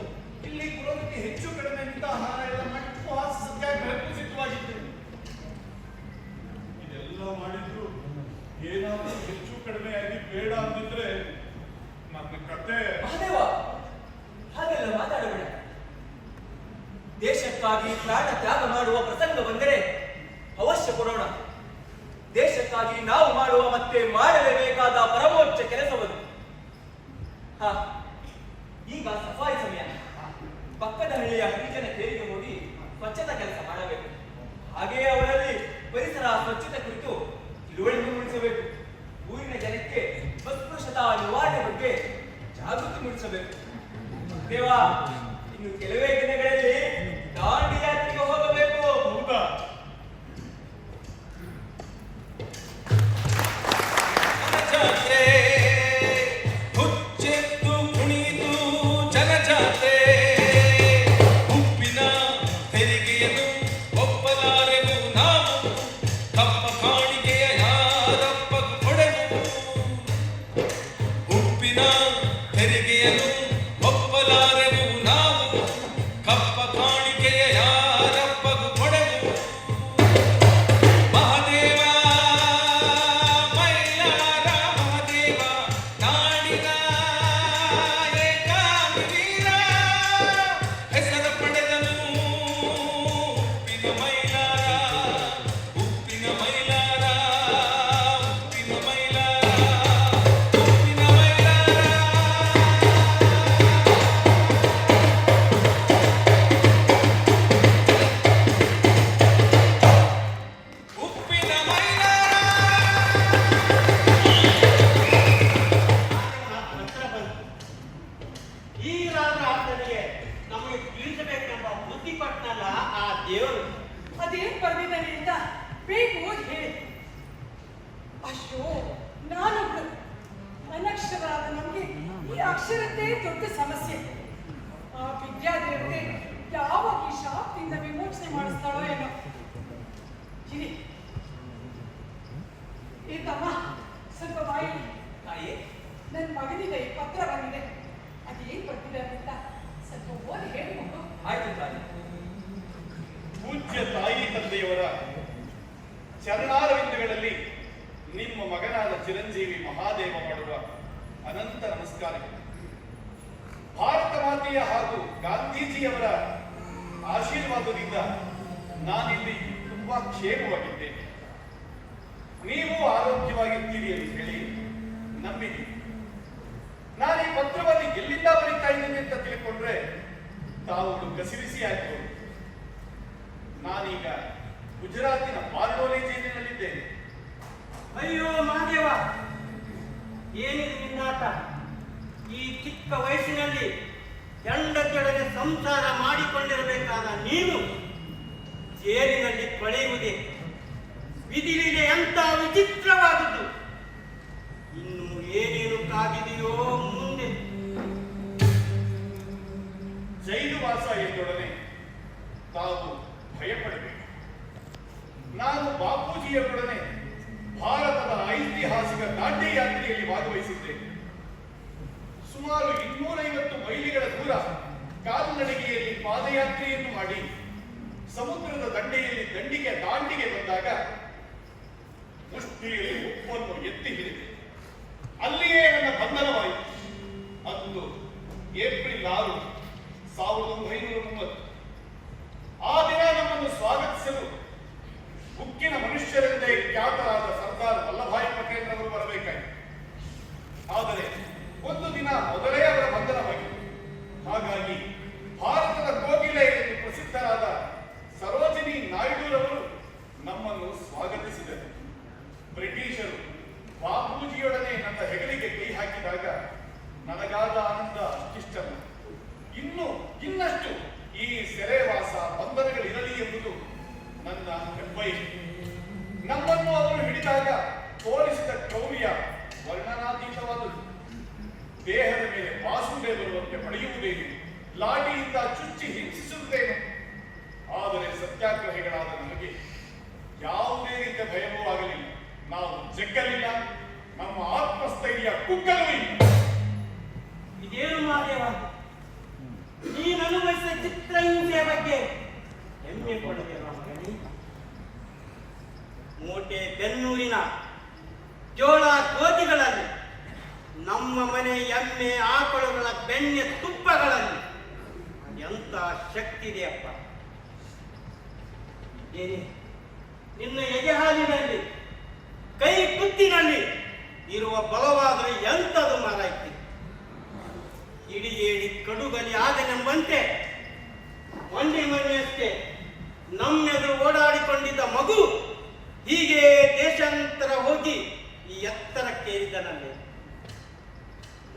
ಇಲ್ಲಿ ಕೊಡೋದಕ್ಕೆ ಹೆಚ್ಚು ಕಡಿಮೆ ಅಂತ ಆಹಾರ ಎಲ್ಲ ಮಾಡಿ ಉಪವಾಸ ಸತ್ಯಾಗ್ರಹಕ್ಕೂ ಸಿದ್ಧವಾಗಿದ್ದೆ. ಇದೆಲ್ಲ ಮಾಡಿದ್ರು ಏನಾದ್ರೂ ಹೆಚ್ಚು ಕಡಿಮೆ ಆಗಿ ಬೇಡ ಅಂದಿದ್ರೆ ನನ್ನ ಕತೆ. ಮಹಾದೇವ, ಹಾಗೆಲ್ಲ ಮಾತಾಡಬೇಡ. ದೇಶಕ್ಕಾಗಿ ಪ್ರಾಣ ತ್ಯಾಗ ಮಾಡುವ ಪ್ರಸಂಗ ಬಂದರೆ ಅವಶ್ಯ ಕೊಡೋಣ. ದೇಶಕ್ಕಾಗಿ ನಾವು ಮಾಡುವ ಮತ್ತೆ ಮಾಡಲೇಬೇಕಾದ ಪರಮೋಚ್ಚ ಕೆಲಸವನ್ನು. ಹಾ, ಈಗ ಸಫಾಯಿ ಸಮಯ. ಪಕ್ಕದ ಹಳ್ಳಿಯ ಹರಿಜನ ಕೇರಿಗೆ ಹೋಗಿ ಸ್ವಚ್ಛತಾ ಕೆಲಸ ಮಾಡಬೇಕು. ಹಾಗೆಯೇ ಅವರಲ್ಲಿ ಪರಿಸರ ಸ್ವಚ್ಛತೆ ಕುರಿತು ತಿಳುವಳಿಕೆ ಮೂಡಿಸಬೇಕು. ಊರಿನ ಜನಕ್ಕೆ ಅಸ್ಪೃಶ್ಯತಾ ನಿವಾರಣೆ ಬಗ್ಗೆ ಜಾಗೃತಿ ಮೂಡಿಸಬೇಕು. ದೇವಾ, ಇನ್ನು ಕೆಲವೇ ದಿನಗಳಲ್ಲಿ ದಾಂಡಿ ಯಾತ್ರೆಗೆ ಹೋಗಬೇಕು. ಹೌದಾ? ಜಾತ್ರೆ ಹುಚ್ಚೆದ್ದು ಕುಣಿದು ಜನಜಾತ್ರೆ, ಉಪ್ಪಿನ ತೆರಿಗೆಯನ್ನು ಒಪ್ಪಲಾರೆವು ನಾವು, ಕಪ್ಪ ಕಾಣಿಕೆಯ ಯಾರಪ್ಪಗೂ ಕೊಡೆವು. ಉಪ್ಪಿನ ತೆರಿಗೆಯನ್ನು ಒಪ್ಪಲಾರೆವು ನಾವು, ಕಪ್ಪ ಕಾಣಿಕೆಯ ಯಾರಪ್ಪಗೂ ಕೊಡೆವು. ಮಹಾದೇವ ಮೈಲಾರ ಮಹಾದೇವ, ನಾಡಿನ ಏಕಾಂಗಿ ವೀರ, ಹೆಸರು ಪಡೆದನು ಉಪ್ಪಿನ ಮೈಲಾರ, ಉಪ್ಪಿನ ಮೈಲಾರ, ಉಪ್ಪಿನ ಮೈಲಾರ, ಉಪ್ಪಿನ ಮೈಲಾರ. ಉಪ್ಪಿನ ಮೈಲಾರ. ಹತ್ರ ಬಂತು. ಈ ರಾತ್ರಿಗೆ ನಮಗೆ ತಿಳಿಸಬೇಕೆಂಬ ಬುದ್ಧಿ ಕೊಟ್ಟನಲ್ಲ ಆ ದೇವರು. ಅದೇನ್ ಬರ್ದಿದ್ದಾನೆ ಅಂತ ಬೇಕು ಹೇಳಿ. ಅಯ್ಯೋ, ನಾನೊಬ್ಳು ಅನಕ್ಷರಾದ ನಮ್ಗೆ ಈ ಅಕ್ಷರತೆ ದೊಡ್ಡ ಸಮಸ್ಯೆ. ಆ ವಿದ್ಯಾದೇವತೆ ಯಾವಾಗ ಈ ಶಾಪದಿಂದ ವಿಮೋಚನೆ ಮಾಡಿಸ್ತಾಳೋ ಏನೋ. ಇರಿ ಈ ತಮ್ಮ, ಸ್ವಲ್ಪ ಬಾಯಿ. ತಾಯಿ, ನನ್ನ ಮಗನಿಗೆ ಈ ಪತ್ರ ಬಂದಿದೆ. ಅದೇನ್ ಬರ್ತಿದೆ ಅಂತ ಸ್ವಲ್ಪ ಓದಿ ಹೇಳಿ ಮಗು. ಆಯ್ತು ತಾಯಿ. ಪೂಜ್ಯ ತಾಯಿ ತಂದೆಯವರ ಚರಣಾರವಿಂದಗಳಲ್ಲಿ ನಿಮ್ಮ ಮಗನಾದ ಚಿರಂಜೀವಿ ಮಹಾದೇವ ಮಾಡುವ ಅನಂತ ನಮಸ್ಕಾರಗಳು. ಭಾರತ ಮಾತೆಯ ಹಾಗೂ ಗಾಂಧೀಜಿಯವರ ಆಶೀರ್ವಾದದಿಂದ ನಾನಿಲ್ಲಿ ತುಂಬಾ ಕ್ಷೇಮವಾಗಿದ್ದೇನೆ. ನೀವು ಆರೋಗ್ಯವಾಗಿರ್ತೀರಿ ಎಂದು ಹೇಳಿ ನಂಬಿದ್ದೀನಿ. ನಾನು ಈ ಪತ್ರವನ್ನು ಎಲ್ಲಿಂದ ಬರೀತಾ ಇದ್ದೇನೆ ಅಂತ ತಿಳ್ಕೊಂಡ್ರೆ ತಾವುಗಳು ಕಸಿರಿಸಿ ಆಗ್ಬೋದು. ನಾನೀಗ ಗುಜರಾತಿನ ಬಾರ್ಡೋಲಿ ಜೈಲಿನಲ್ಲಿದ್ದೇನೆ. ಅಯ್ಯೋ ಮಾದೇವ, ಏನಿದೆ ನಿನ್ನಾಟ? ಈ ಚಿಕ್ಕ ವಯಸ್ಸಿನಲ್ಲಿ ಹೆಂಡತಿಯೊಡನೆ ಸಂಸಾರ ಮಾಡಿಕೊಂಡಿರಬೇಕಾದ ನೀನು ಜೇಲಿನಲ್ಲಿ ಕೊಳೆಯುವುದೇ ವಿಧಿಲೀಲೆ ಎಂತ ವಿಚಿತ್ರವಾದದ್ದು. ಇನ್ನು ಏನೇನು ಕಾಗಿದೆಯೋ ಮುಂದೆ. ಜೈಲುವಾಸ ಎಂದೊಡನೆ ತಾವು ಭಯಪಡಬೇಕು. ನಾನು ಬಾಪೂಜಿಯವರೊಡನೆ ಭಾರತದ ಐತಿಹಾಸಿಕ ದಾಂಡಿ ಯಾತ್ರೆಯಲ್ಲಿ ಭಾಗವಹಿಸಿದ್ದೇನೆ. ಸುಮಾರು 250 ಮೈಲಿಗಳ ದೂರ ಕಾಲ್ನಡಿಗೆಯಲ್ಲಿ ಪಾದಯಾತ್ರೆಯನ್ನು ಮಾಡಿ ಸಮುದ್ರದ ದಂಡೆಯಲ್ಲಿ ದಾಂಡಿಗೆ ಬಂದಾಗ ಮುಷ್ಟಿಯಲ್ಲಿ ಉಪ್ಪನ್ನು ಎತ್ತಿ ಹಿಡಿದೆ. ಅಲ್ಲಿಯೇ ನನ್ನ ಬಂಧನವಾಯಿತು. ಅಂದು ಏಪ್ರಿಲ್ 6, 1930. ಆ ದಿನ ನಮ್ಮನ್ನು ಸ್ವಾಗತಿಸಲು ಉಕ್ಕಿನ ಮನುಷ್ಯರೆಂದೇ ಖ್ಯಾತರಾದ ಸರ್ದಾರ್ ವಲ್ಲಭಾಯಿ ಪಟೇಲ್ ಅವರು ಬರಬೇಕಾಯಿತು. ಆದರೆ ಒಂದು ದಿನ ಮೊದಲೇ ಅವರ ಬಂಧನವಾಗಿದೆ. ಹಾಗಾಗಿ ಭಾರತದ ಕೋಗಿಲೆ ಎಂದು ಪ್ರಸಿದ್ಧರಾದ ಸರೋಜಿನಿ ನಾಯ್ಡುರವರು ನಮ್ಮನ್ನು ಸ್ವಾಗತಿಸಿದರು. ಬ್ರಿಟಿಷರು ಬಾಪೂಜಿಯೊಡನೆ ನನ್ನ ಹೆಗಲಿಗೆ ಕೈ ಹಾಕಿದಾಗ ನನಗಾದ ಆನಂದ ಅಷ್ಟಿಷ್ಟಲ್ಲ. ಇನ್ನಷ್ಟು ಈ ಸೆರೆವಾಸ ಬಂಧನಗಳಿರಲಿ ಎಂಬುದು ನನ್ನ ಹೆಬ್ಬಯಕೆ. ನಮ್ಮನ್ನು ಅವರು ಹಿಡಿದಾಗ ತೋರಿಸಿದ ಕ್ರೌರ್ಯ ವರ್ಣನಾತೀತವಾದುದು. ದೇಹದ ಮೇಲೆ ಬಾಸುಂಡೆ ಬರುವಂತೆ ಪಡೆಯುವುದೇನು, ಲಾಠಿಯಿಂದ ಚುಚ್ಚಿ ಹಿಂಸಿಸುತ್ತೇನು. ಆದರೆ ಸತ್ಯಾಗ್ರಹಿಗಳಾದ ನಮಗೆ ಯಾವುದೇ ರೀತಿಯ ಭಯವೂ ಆಗಲಿಲ್ಲ. ನಾವು ಜಗ್ಗಲಿಲ್ಲ, ನಮ್ಮ ಆತ್ಮಸ್ಥೈರ್ಯ ಕುಗ್ಗಲೂ ಇಲ್ಲ. ಇದೇನು ಮಾದೇವ, ನೀನು ಅನುಭವಿಸಿದ ಚಿತ್ರಹಿಂಸೆಯ ಬಗ್ಗೆ ಹೆಮ್ಮೆ ಪಡೆದೆ ಮಗನೇ. ಮೋಟೆ ಬೆನ್ನೂರಿನ ಜೋಳ ಗೋಧಿಗಳಲ್ಲಿ, ನಮ್ಮ ಮನೆ ಎಮ್ಮೆ ಆಕಳುಗಳ ಬೆಣ್ಣೆ ತುಪ್ಪಗಳಲ್ಲಿ ಎಂತ ಶಕ್ತಿ ಇದೆಯಪ್ಪ. ಏನೇ ನಿನ್ನ ಎದೆ ಹಾಲಿನಲ್ಲಿ, ಕೈ ಕುತ್ತಿನಲ್ಲಿ ಇರುವ ಬಲವಾದರೆ ಎಂಥದು ಮಾರಾಯ್ತಿ. ಇಡಿಗೇಡಿ ಕಡುಗಲಿ ಆದನೆಂಬಂತೆ ಮೊನ್ನೆಯಷ್ಟೇ ನಮ್ಮೆದುರು ಓಡಾಡಿಕೊಂಡಿದ್ದ ಮಗು ಹೀಗೆ ದೇಶಾಂತರ ಹೋಗಿ ಈ ಎತ್ತರಕ್ಕೇರಿದನಲ್ಲೇ.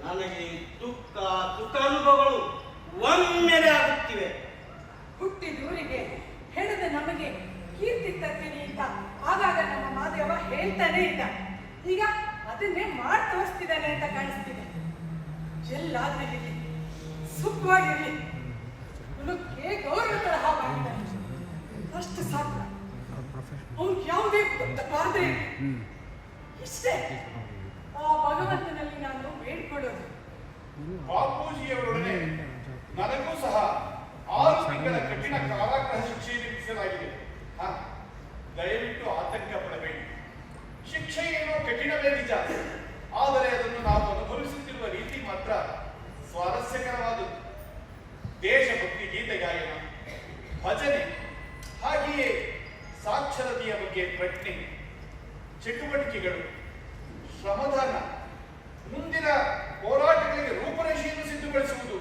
ನನಗೆ ಸುಖಾನುಭವಗಳು ಒಮ್ಮೆಲೆ ಆಗುತ್ತಿವೆ. ಹುಟ್ಟಿದೂರಿಗೆ ಹೆಣದ ನಮಗೆ ಕೀರ್ತಿ ತರ್ತೀನಿ ಅಂತ ಆಗಾಗ ನಮ್ಮ ಮಾದೇವ ಹೇಳ್ತಾನೆ ಇದ್ದ. ಈಗ ಅದನ್ನೇ ಮಾಡಿ ತೋರಿಸ್ತಿದ್ದಾನೆ ಅಂತ ಕಾಣಿಸ್ತಿದೆ. ಎಲ್ಲಾದ್ರೂ ಸುಖವಾಗಿರ್ಲಿ, ಕುಲಕ್ಕೆ ಗೌರವ ತರಹ ಮಾಡಿದ್ದಾನೆ. ಅಷ್ಟು ಸಾಕು. ಅವ್ನು ಯಾವುದೇ ಬಾರದೆ ಇಷ್ಟೇ ಆ ಭಗವಂತನಲ್ಲಿ ನಾನು ಬೇಡ್ಕೊಳ್ಳೋದು. ಬಾಪೂಜಿಯವರೊಡನೆ ನನಗೂ ಸಹ 6 ತಿಂಗಳ ಕಠಿಣ ಕಾರಾಗೃಹ ಶಿಕ್ಷೆ ವಿಧಿಸಲಾಗಿದೆ. ದಯವಿಟ್ಟು ಆತಂಕ ಪಡಬೇಡಿ. ಶಿಕ್ಷೆ ಏನೋ ಕಠಿಣವೇ ನಿಜ, ಆದರೆ ಅದನ್ನು ನಾವು ಅನುಭವಿಸುತ್ತಿರುವ ರೀತಿ ಮಾತ್ರ ಸ್ವಾರಸ್ಯಕರವಾದುದು. ದೇಶಭಕ್ತಿ ಗೀತೆ ಗಾಯನ, ಭಜನೆ, ಹಾಗೆಯೇ ಸಾಕ್ಷರತೆಯ ಬಗ್ಗೆ ಪ್ರಜ್ಞೆ, ಚಟುವಟಿಕೆಗಳು, ಶ್ರಮದಾನ, ಮುಂದಿನ ಹೋರಾಟಗಳಿಗೆ ರೂಪರೇಷೆಯನ್ನು ಸಿದ್ಧಗೊಳಿಸುವುದು,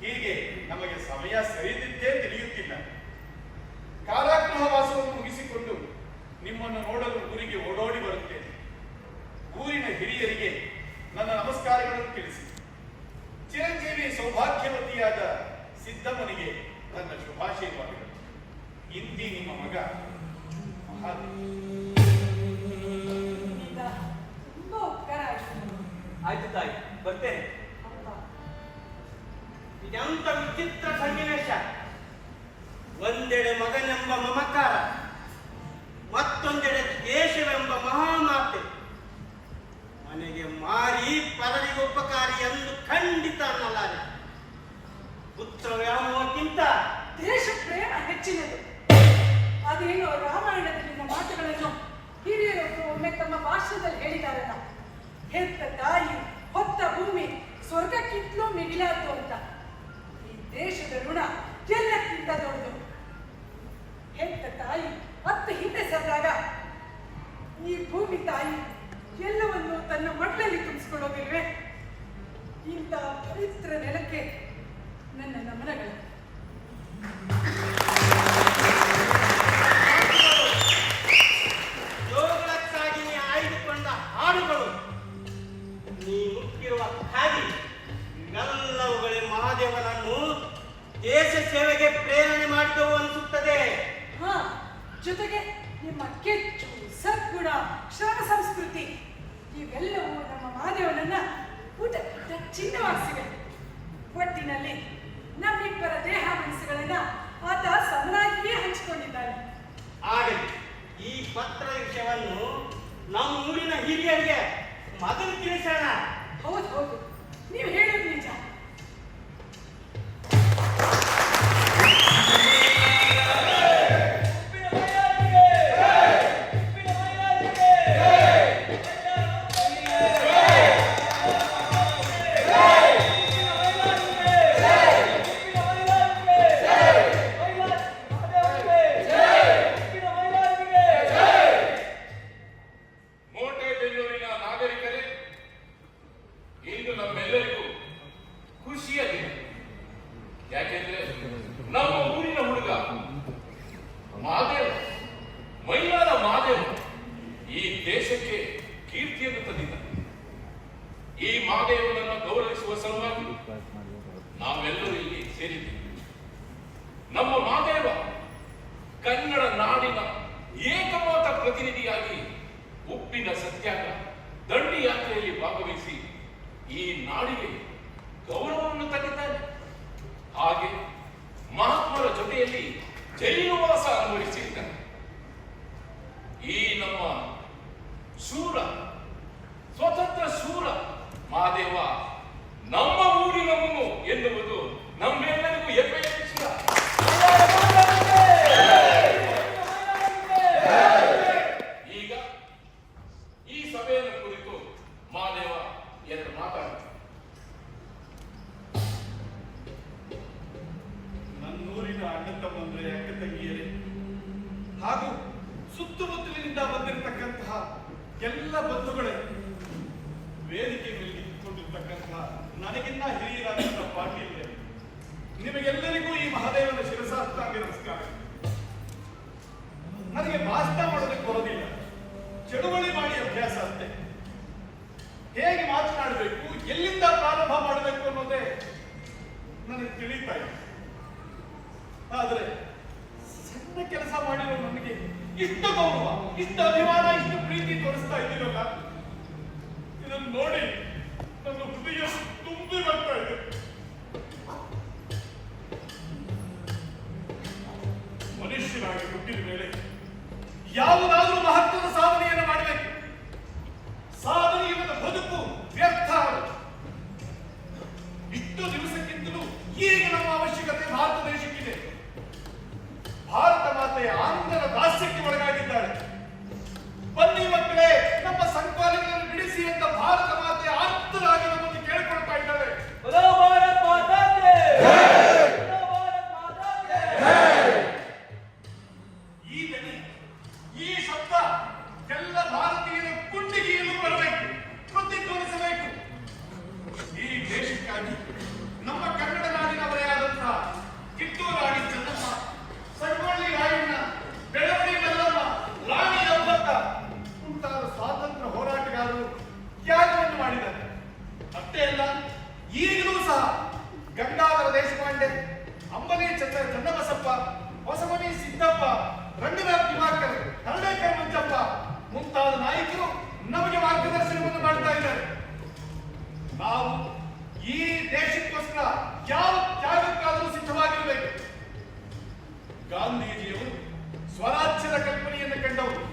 ಹೀಗೆ ನಮಗೆ ಸಮಯ ಸರಿದಿದ್ದೇ ತಿಳಿಯುತ್ತಿಲ್ಲ. ಕಾರಾಗೃಹ ವಾಸವನ್ನು ಮುಗಿಸಿಕೊಂಡು ನಿಮ್ಮನ್ನು ನೋಡಲು ಊರಿಗೆ ಓಡೋಡಿ ಬರುತ್ತೇನೆ. ಊರಿನ ಹಿರಿಯರಿಗೆ ನನ್ನ ನಮಸ್ಕಾರಗಳನ್ನು ತಿಳಿಸಿ. ಚಿರಂಜೀವಿ ಸೌಭಾಗ್ಯವತಿಯಾದ ಸಿದ್ದಮ್ಮನಿಗೆ ನನ್ನ ಶುಭಾಶಯವಾಗಲಿ. ಇಂದಿ ನಿಮ್ಮ ಮಗ ತುಂಬಾ ಉಪಕಾರ ಆಯ್ತು. ಆಯ್ತು ತಾಯಿ, ಬರ್ತೇನೆ. ಇದೆಂತ ವಿಚಿತ್ರ ಸನ್ನಿವೇಶ. ಒಂದೆಡೆ ಮಗನೆಂಬ ಮಮಕಾರ, ಮತ್ತೊಂದೆಡೆ ದೇಶವೆಂಬ ಮಹಾಮಾತೆ. ಮನೆಗೆ ಮಾರಿ ಪರರಿಗೆ ಉಪಕಾರಿ ಎಂದು ಖಂಡಿತ ಅನ್ನಲಾರೆ. ಪುತ್ರ ವ್ಯಾಮೋಹಕ್ಕಿಂತ ದೇಶ ಪ್ರೇಮ ಹೆಚ್ಚಿನದು. ಅದೇನೋ ರಾಮಾಯಣದಲ್ಲಿನ ಮಾತುಗಳನ್ನು ಹಿರಿಯರೊಬ್ಬರು ಒಮ್ಮೆ ತಮ್ಮ ಭಾಷಣದಲ್ಲಿ ಹೇಳಿದಾರಲ್ಲ, ಹೆತ್ತ ತಾಯಿ ಹೊತ್ತ ಭೂಮಿ ಸ್ವರ್ಗಕ್ಕಿಂತಲೂ ಮಿಗಿಲಾದ್ದು ಅಂತ. ಈ ದೇಶದ ಋಣ ಎಲ್ಲಕ್ಕಿಂತ ದೊಡ್ಡದು. ಹೆತ್ತ ತಾಯಿ ಮತ್ತೆ ಹಿಂದೆ ಸರಿದಾಗ ಈ ಭೂಮಿ ತಾಯಿ ಎಲ್ಲವನ್ನು ತನ್ನ ಮಡ್ಲಲ್ಲಿ ತುಂಬಿಸ್ಕೊಳ್ಳೋದಿಲ್ವೇ? ಇಂಥ ಪವಿತ್ರ ನೆಲಕ್ಕೆ ನನ್ನ ನಮನಗಳು. ಯೋಗಕ್ಕಾಗಿ ನೀ ಆಯ್ದುಕೊಂಡ ಹಾಡುಗಳು, ನೀ ಮುಟ್ಟಿರುವ ಖಾದಿ, ಇವೆಲ್ಲವುಗಳೇ ಮಹಾದೇವನನ್ನು ದೇಶ ಸೇವೆಗೆ ಪ್ರೇರಣೆ ಮಾಡಿದವು ಅನಿಸುತ್ತದೆ. ಹಾ, ಜೊತೆಗೆ ನಿಮ್ಮ ಕೆಚ್ಚು, ಸದ್ಗುಣ, ಶ್ರಮ ಸಂಸ್ಕೃತಿ ಇವೆಲ್ಲವೂ ನಮ್ಮ ಮಹಾದೇವನನ್ನ ಪುಟ ಚಿನ್ನವಾಗಿಸಿವೆ. ಒಟ್ಟಿನಲ್ಲಿ ನಮ್ಮಿಬ್ಬರ ದೇಹ ಮನಸ್ಸುಗಳನ್ನ ಆತ ಸಮನಾಗಿಯೇ ಹಂಚಿಕೊಂಡಿದ್ದಾನೆ. ಆಗಲಿ, ಈ ಪತ್ರ ವಿಷಯವನ್ನು ನಮ್ಮ ಊರಿನ ಹಿರಿಯರಿಗೆ ಮೊದಲು ತಿಳಿಸೋಣ. ಹೌದು ಹೌದು, ನೀವು ಹೇಳೋದು ನಿಜ. ಘೋಷಿಸುವ ಸಲುವಾಗಿ ನಾವೆಲ್ಲರೂ ಇಲ್ಲಿ ಸೇರಿದ್ದೇವೆ. ನಮ್ಮ ಮಾದೇವ ಕನ್ನಡ ನಾಡಿನ ಏಕಮಾತ ಪ್ರತಿನಿಧಿಯಾಗಿ ಉಪ್ಪಿನ ಸತ್ಯಾಗ್ರಹ ದಂಡಿ ಯಾತ್ರೆಯಲ್ಲಿ ಭಾಗವಹಿಸಿ ಈ ನಾಡಿಗೆ ಗೌರವವನ್ನು ತಂದಿದ್ದಾನೆ. ಹಾಗೆ ಮಹಾತ್ಮರ ಜೊತೆಯಲ್ಲಿ ಜೈಲುವಾಸ ಅನುಭವಿಸಿದ್ದಾನೆ. ಈ ನಮ್ಮ ಶೂರ, ಸ್ವತಂತ್ರ ಶೂರ ಮಹಾದೇವ ನಮ್ಮ ಊರಿನವನು ಎನ್ನುವುದು ನಮ್ಮೆಲ್ಲರಿಗೂ ಹೆಮ್ಮೆಯ ವಿಷಯ. ಈಗ ಈ ಸಭೆಯನ್ನು ಕುರಿತು ಮಹಾದೇವ ಎರಡು ಮಾತಾಡ್ತಾರೆ. ನನ್ನೂರಿನ ಅಣ್ಣ ತಮ್ಮಂದ್ರೆ, ಅಕ್ಕ ತಂಗಿಯರೇ ಹಾಗೂ ಸುತ್ತಮುತ್ತಲಿನಿಂದ ಬಂದಿರತಕ್ಕಂತಹ ಎಲ್ಲ ಬಂಧುಗಳೇ, ವೇದಿಕೆ ಮೇಲೆ ನಿಂತುಕೊಂಡಿರ್ತಕ್ಕಂತಹ ನನಗಿನ್ನ ಹಿರಿಯರಾದಂತಹ ಪಾಟೀಲರೇ, ನಿಮಗೆಲ್ಲರಿಗೂ ಈ ಮಹಾದೇವನ ಶಿರಸಾಷ್ಟಾಂಗ ನಮಸ್ಕಾರ. ನನಗೆ ಭಾಷಣ ಮಾಡೋದಕ್ಕೆ ಬರೋದಿಲ್ಲ, ಚಳುವಳಿ ಮಾಡಿ ಅಭ್ಯಾಸ ಅಷ್ಟೇ. ಹೇಗೆ ಮಾತನಾಡಬೇಕು, ಎಲ್ಲಿಂದ ಪ್ರಾರಂಭ ಮಾಡಬೇಕು ಅನ್ನೋದೇ ನನಗೆ ತಿಳಿತಾ ಇದೆ. ಆದರೆ ಸಣ್ಣ ಕೆಲಸ ಮಾಡಿರೋ ನನಗೆ ಇಷ್ಟು ಗೌರವ, ಇಷ್ಟು ಅಭಿಮಾನ, ಇಷ್ಟು ಪ್ರೀತಿ ತೋರಿಸ್ತಾ ಇದ್ದೀರಲ್ಲ, ಇದನ್ನು ನೋಡಿ ನನ್ನ ಹೃದಯ ತುಂಬಿ ಬರ್ತಾ ಇದೆ. ಮನುಷ್ಯನಾಗಿ ಹುಟ್ಟಿದ ಮೇಲೆ ಯಾವುದಾದ್ರೂ ಮಹತ್ವದ ಸಾಧನೆಯನ್ನು ಮಾಡಬೇಕು. ಸಾಧನೆಯಿಂದ ಬದುಕು ವ್ಯರ್ಥ ಆಗುತ್ತೆ. ಇಷ್ಟು ದಿವಸಕ್ಕಿಂತಲೂ ಈಗ ನಮ್ಮ ಅವಶ್ಯಕತೆ ಭಾರತ ದೇಶಕ್ಕಿದೆ. ಭಾರತ ಮಾತೆಯ ಆಂಧ್ರ ದಾಸ್ಯಕ್ಕೆ ಒಳಗಾಗಿದ್ದಾಳೆ. ಬನ್ನಿ ಮಕ್ಕಳೇ, ನಮ್ಮ ಸಂಕೋಲೆಗಳನ್ನು ಬಿಡಿಸಿ ಅಂತ ಭಾರತ ಮಾತೆ ಆಪ್ತರಾಗಿ ನಮ್ಮನ್ನು ಕೇಳಿಕೊಳ್ತಾ ಇದ್ದಾಳೆ. ಈ ದನಿ, ಈ ಶಬ್ದ ಎಲ್ಲ ಭಾರತೀಯರ ಕುಂಡಿಗೆಯಲ್ಲೂ ಬರಬೇಕು, ಪ್ರತಿಧ್ವನಿಸಬೇಕು. ಈ ದೇಶಕ್ಕಾಗಿ ನಮ್ಮ ಕನ್ನಡ ನಾಡಿನವರೇ ಆದಂತಹ ಕಿತ್ತೂರು ರಾಣಿ ಚೆನ್ನಮ್ಮ, ಸಂಗೊಳ್ಳಿ ರಾಯಣ್ಣ, ಬೆಳವಡಿ ಮಲ್ಲಮ್ಮ, ರಾಣಿ ಅಬ್ಬಕ್ಕ ಮುಂತಾದ ಸ್ವಾತಂತ್ರ್ಯ ಹೋರಾಟಗಾರರು ತ್ಯಾಗವನ್ನು ಮಾಡಿದ್ದಾರೆ. ಅಷ್ಟೇ ಅಲ್ಲ, ಈಗಲೂ ಸಹ ಗಂಗಾಧರ ದೇಶಪಾಂಡೆ, ಅಂಬಲಿ ಚನ್ನಬಸಪ್ಪ, ಹೊಸಮನಿ ಸಿದ್ದಪ್ಪ, ರಂಗನಾಥ್ ದಿವಾಕರ್, ಹರಡೇಕರ್ ಮಂಜಪ್ಪ ಮುಂತಾದ ನಾಯಕರು ನಮಗೆ ಮಾರ್ಗದರ್ಶನವನ್ನು ಮಾಡ್ತಾ ಇದ್ದಾರೆ. ನಾವು ಈ ದೇಶಕ್ಕೋಸ್ಕರ ಯಾವ ತ್ಯಾಗಕ್ಕಾದರೂ ಸಿದ್ಧವಾಗಿರಬೇಕು. ಗಾಂಧೀಜಿಯವರು ಸ್ವರಾಜ್ಯದ ಕಲ್ಪನೆಯನ್ನು ಕಂಡವರು,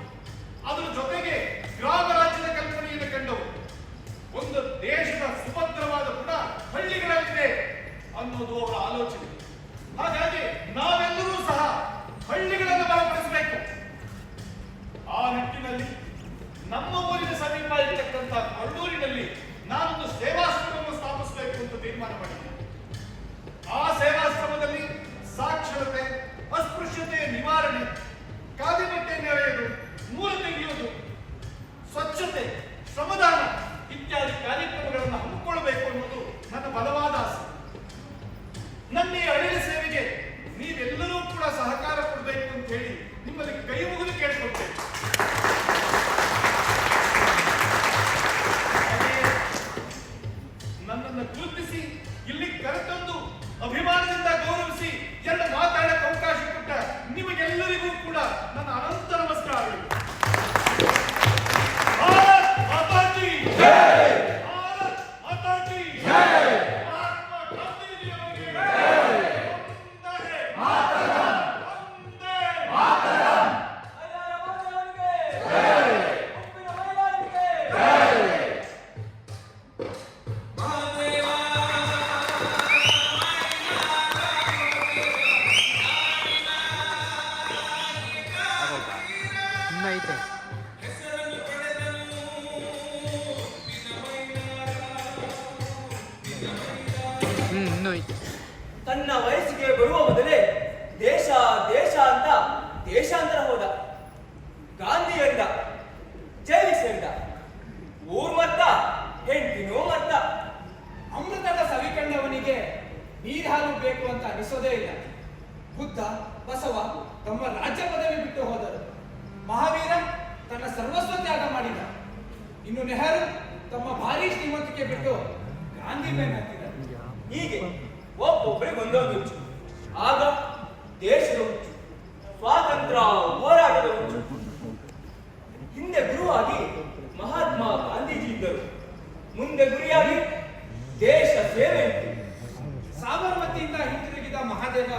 ಅದರ ಜೊತೆಗೆ ಗ್ರಾಮ ರಾಜ್ಯದ ಕಲ್ಪನೆಯನ್ನು ಕಂಡವರು. ಒಂದು ದೇಶದ ಸುಭದ್ರವಾದ ಗುಣ ಹಳ್ಳಿಗಳಲ್ಲಿದೆ ಅನ್ನೋದು ಅವರ ಆಲೋಚನೆ. ಹಾಗಾಗಿ ನಾವೆಲ್ಲರೂ ಸಹ ಹಳ್ಳಿಗಳನ್ನು ಬಲಪಡಿಸಬೇಕು. ಆ ನಿಟ್ಟಿನಲ್ಲಿ ನಮ್ಮ ಊರಿನ ಸಮೀಪ ಇರತಕ್ಕಂತಹ ಕಳ್ಳೂರಿನಲ್ಲಿ ನಾನೊಂದು ಸೇವಾಶ್ರಮವನ್ನು ಸ್ಥಾಪಿಸಬೇಕು ಅಂತ ತೀರ್ಮಾನ ಮಾಡಿದ್ದೆ. ಆ ಸೇವಾಶ್ರಮದಲ್ಲಿ ಸಾಕ್ಷರತೆ, ಅಸ್ಪೃಶ್ಯತೆ ನಿವಾರಣೆ, ಖಾದಿ ಬಟ್ಟೆ ನೆರೆಯುವುದು, ಮೂರು ತೆಗೆಯುವುದು, ಸ್ವಚ್ಛತೆ, ಶ್ರಮದಾನ ಇತ್ಯಾದಿ ಕಾರ್ಯಕ್ರಮಗಳನ್ನು ಹಮ್ಮಿಕೊಳ್ಳಬೇಕು ಅನ್ನೋದು ನನ್ನ ಬಲವಾದ ಆಸೆ. ನನ್ನ ಈ ಅಳಿಲ ಸೇವೆಗೆ ನೀವೆಲ್ಲರೂ ಕೂಡ ಸಹಕಾರ ಕೊಡಬೇಕು ಅಂತ ಹೇಳಿ ನಿಮ್ಮಲ್ಲಿ ಕೈ ಮುಗಿದು ಕೇಳಿಕೊಳ್ತೇನೆ. ನನ್ನನ್ನು ಗುರುತಿಸಿ ಇಲ್ಲಿ ಕರೆತಂದು ಅಭಿಮಾನದಿಂದ ಗೌರವಿಸಿ ಎರಡು ಮಾತಾಡಕ್ಕೆ ಅವಕಾಶ ಕೊಟ್ಟ ನಿಮಗೆಲ್ಲರಿಗೂ ಕೂಡ ನನ್ನ ಅನಂತ ನಮಸ್ಕಾರಗಳು. ಭಾರತ್ ಮಾತಾ ಕೀ ಜೈ! ಭಾರತ್ ಮಾತಾ ಕೀ ಜೈ! ಮಹಾತ್ಮ ಗಾಂಧೀಜಿಯವರಿಗೆ ವಂದೇ ಮಾತರಂ! ವಂದೇ ಮಾತರಂ! ಹೆಸರನ್ನು ಪಡೆದನು ತನ್ನ ವಯಸ್ಸಿಗೆ ಬರುವ ಮೊದಲೇ ದೇಶ ದೇಶ ಅಂತ ದೇಶಾಂತರ ಹೋದ. ಗಾಂಧಿ ಎಂದ, ಜೈಲಿಗೆ ಸೇರಿದ. ಊರ್ ಮತ್ತ, ಹೆಂಡತಿನೂ ಮತ್ತ. ಅಮೃತದ ಸವಿ ಕಂಡವನಿಗೆ ನೀರು ಹಾಲು ಬೇಕು ಅಂತ ಅನಿಸೋದೇ ಇಲ್ಲ. ಬುದ್ಧ, ಬಸವ ತಮ್ಮ ರಾಜ್ಯ ಪದವಿ ಬಿಟ್ಟು ಹೋದರು. ಮಹಾವೀರ ತನ್ನ ಸರ್ವಸ್ವ ತ್ಯಾಗ ಮಾಡಿದ. ಇನ್ನು ನೆಹರು ತಮ್ಮ ಭಾರೀ ಶ್ರೀಮಂತಿಕೆ ಬಿಟ್ಟು ಗಾಂಧಿ ಬೆನ್ ಹತ್ತಿದರು. ಹೀಗೆ ಒಬ್ಬೊಬ್ಬರಿಗೆ ಒಂದೊಂದು ಹುಚ್ಚು. ಆಗ ದೇಶದ ಹುಚ್ಚು, ಸ್ವಾತಂತ್ರ್ಯ ಹೋರಾಟದ ಹುಚ್ಚು. ಹಿಂದೆ ಗುರುವಾಗಿ ಮಹಾತ್ಮ ಗಾಂಧೀಜಿ ಇದ್ದರು, ಮುಂದೆ ಗುರಿಯಾಗಿ ದೇಶ ಸೇವೆ ಇತ್ತು. ಸಾಬರಮತಿಯಿಂದ ಹಿಂತಿರುಗಿದ ಮಹಾದೇವ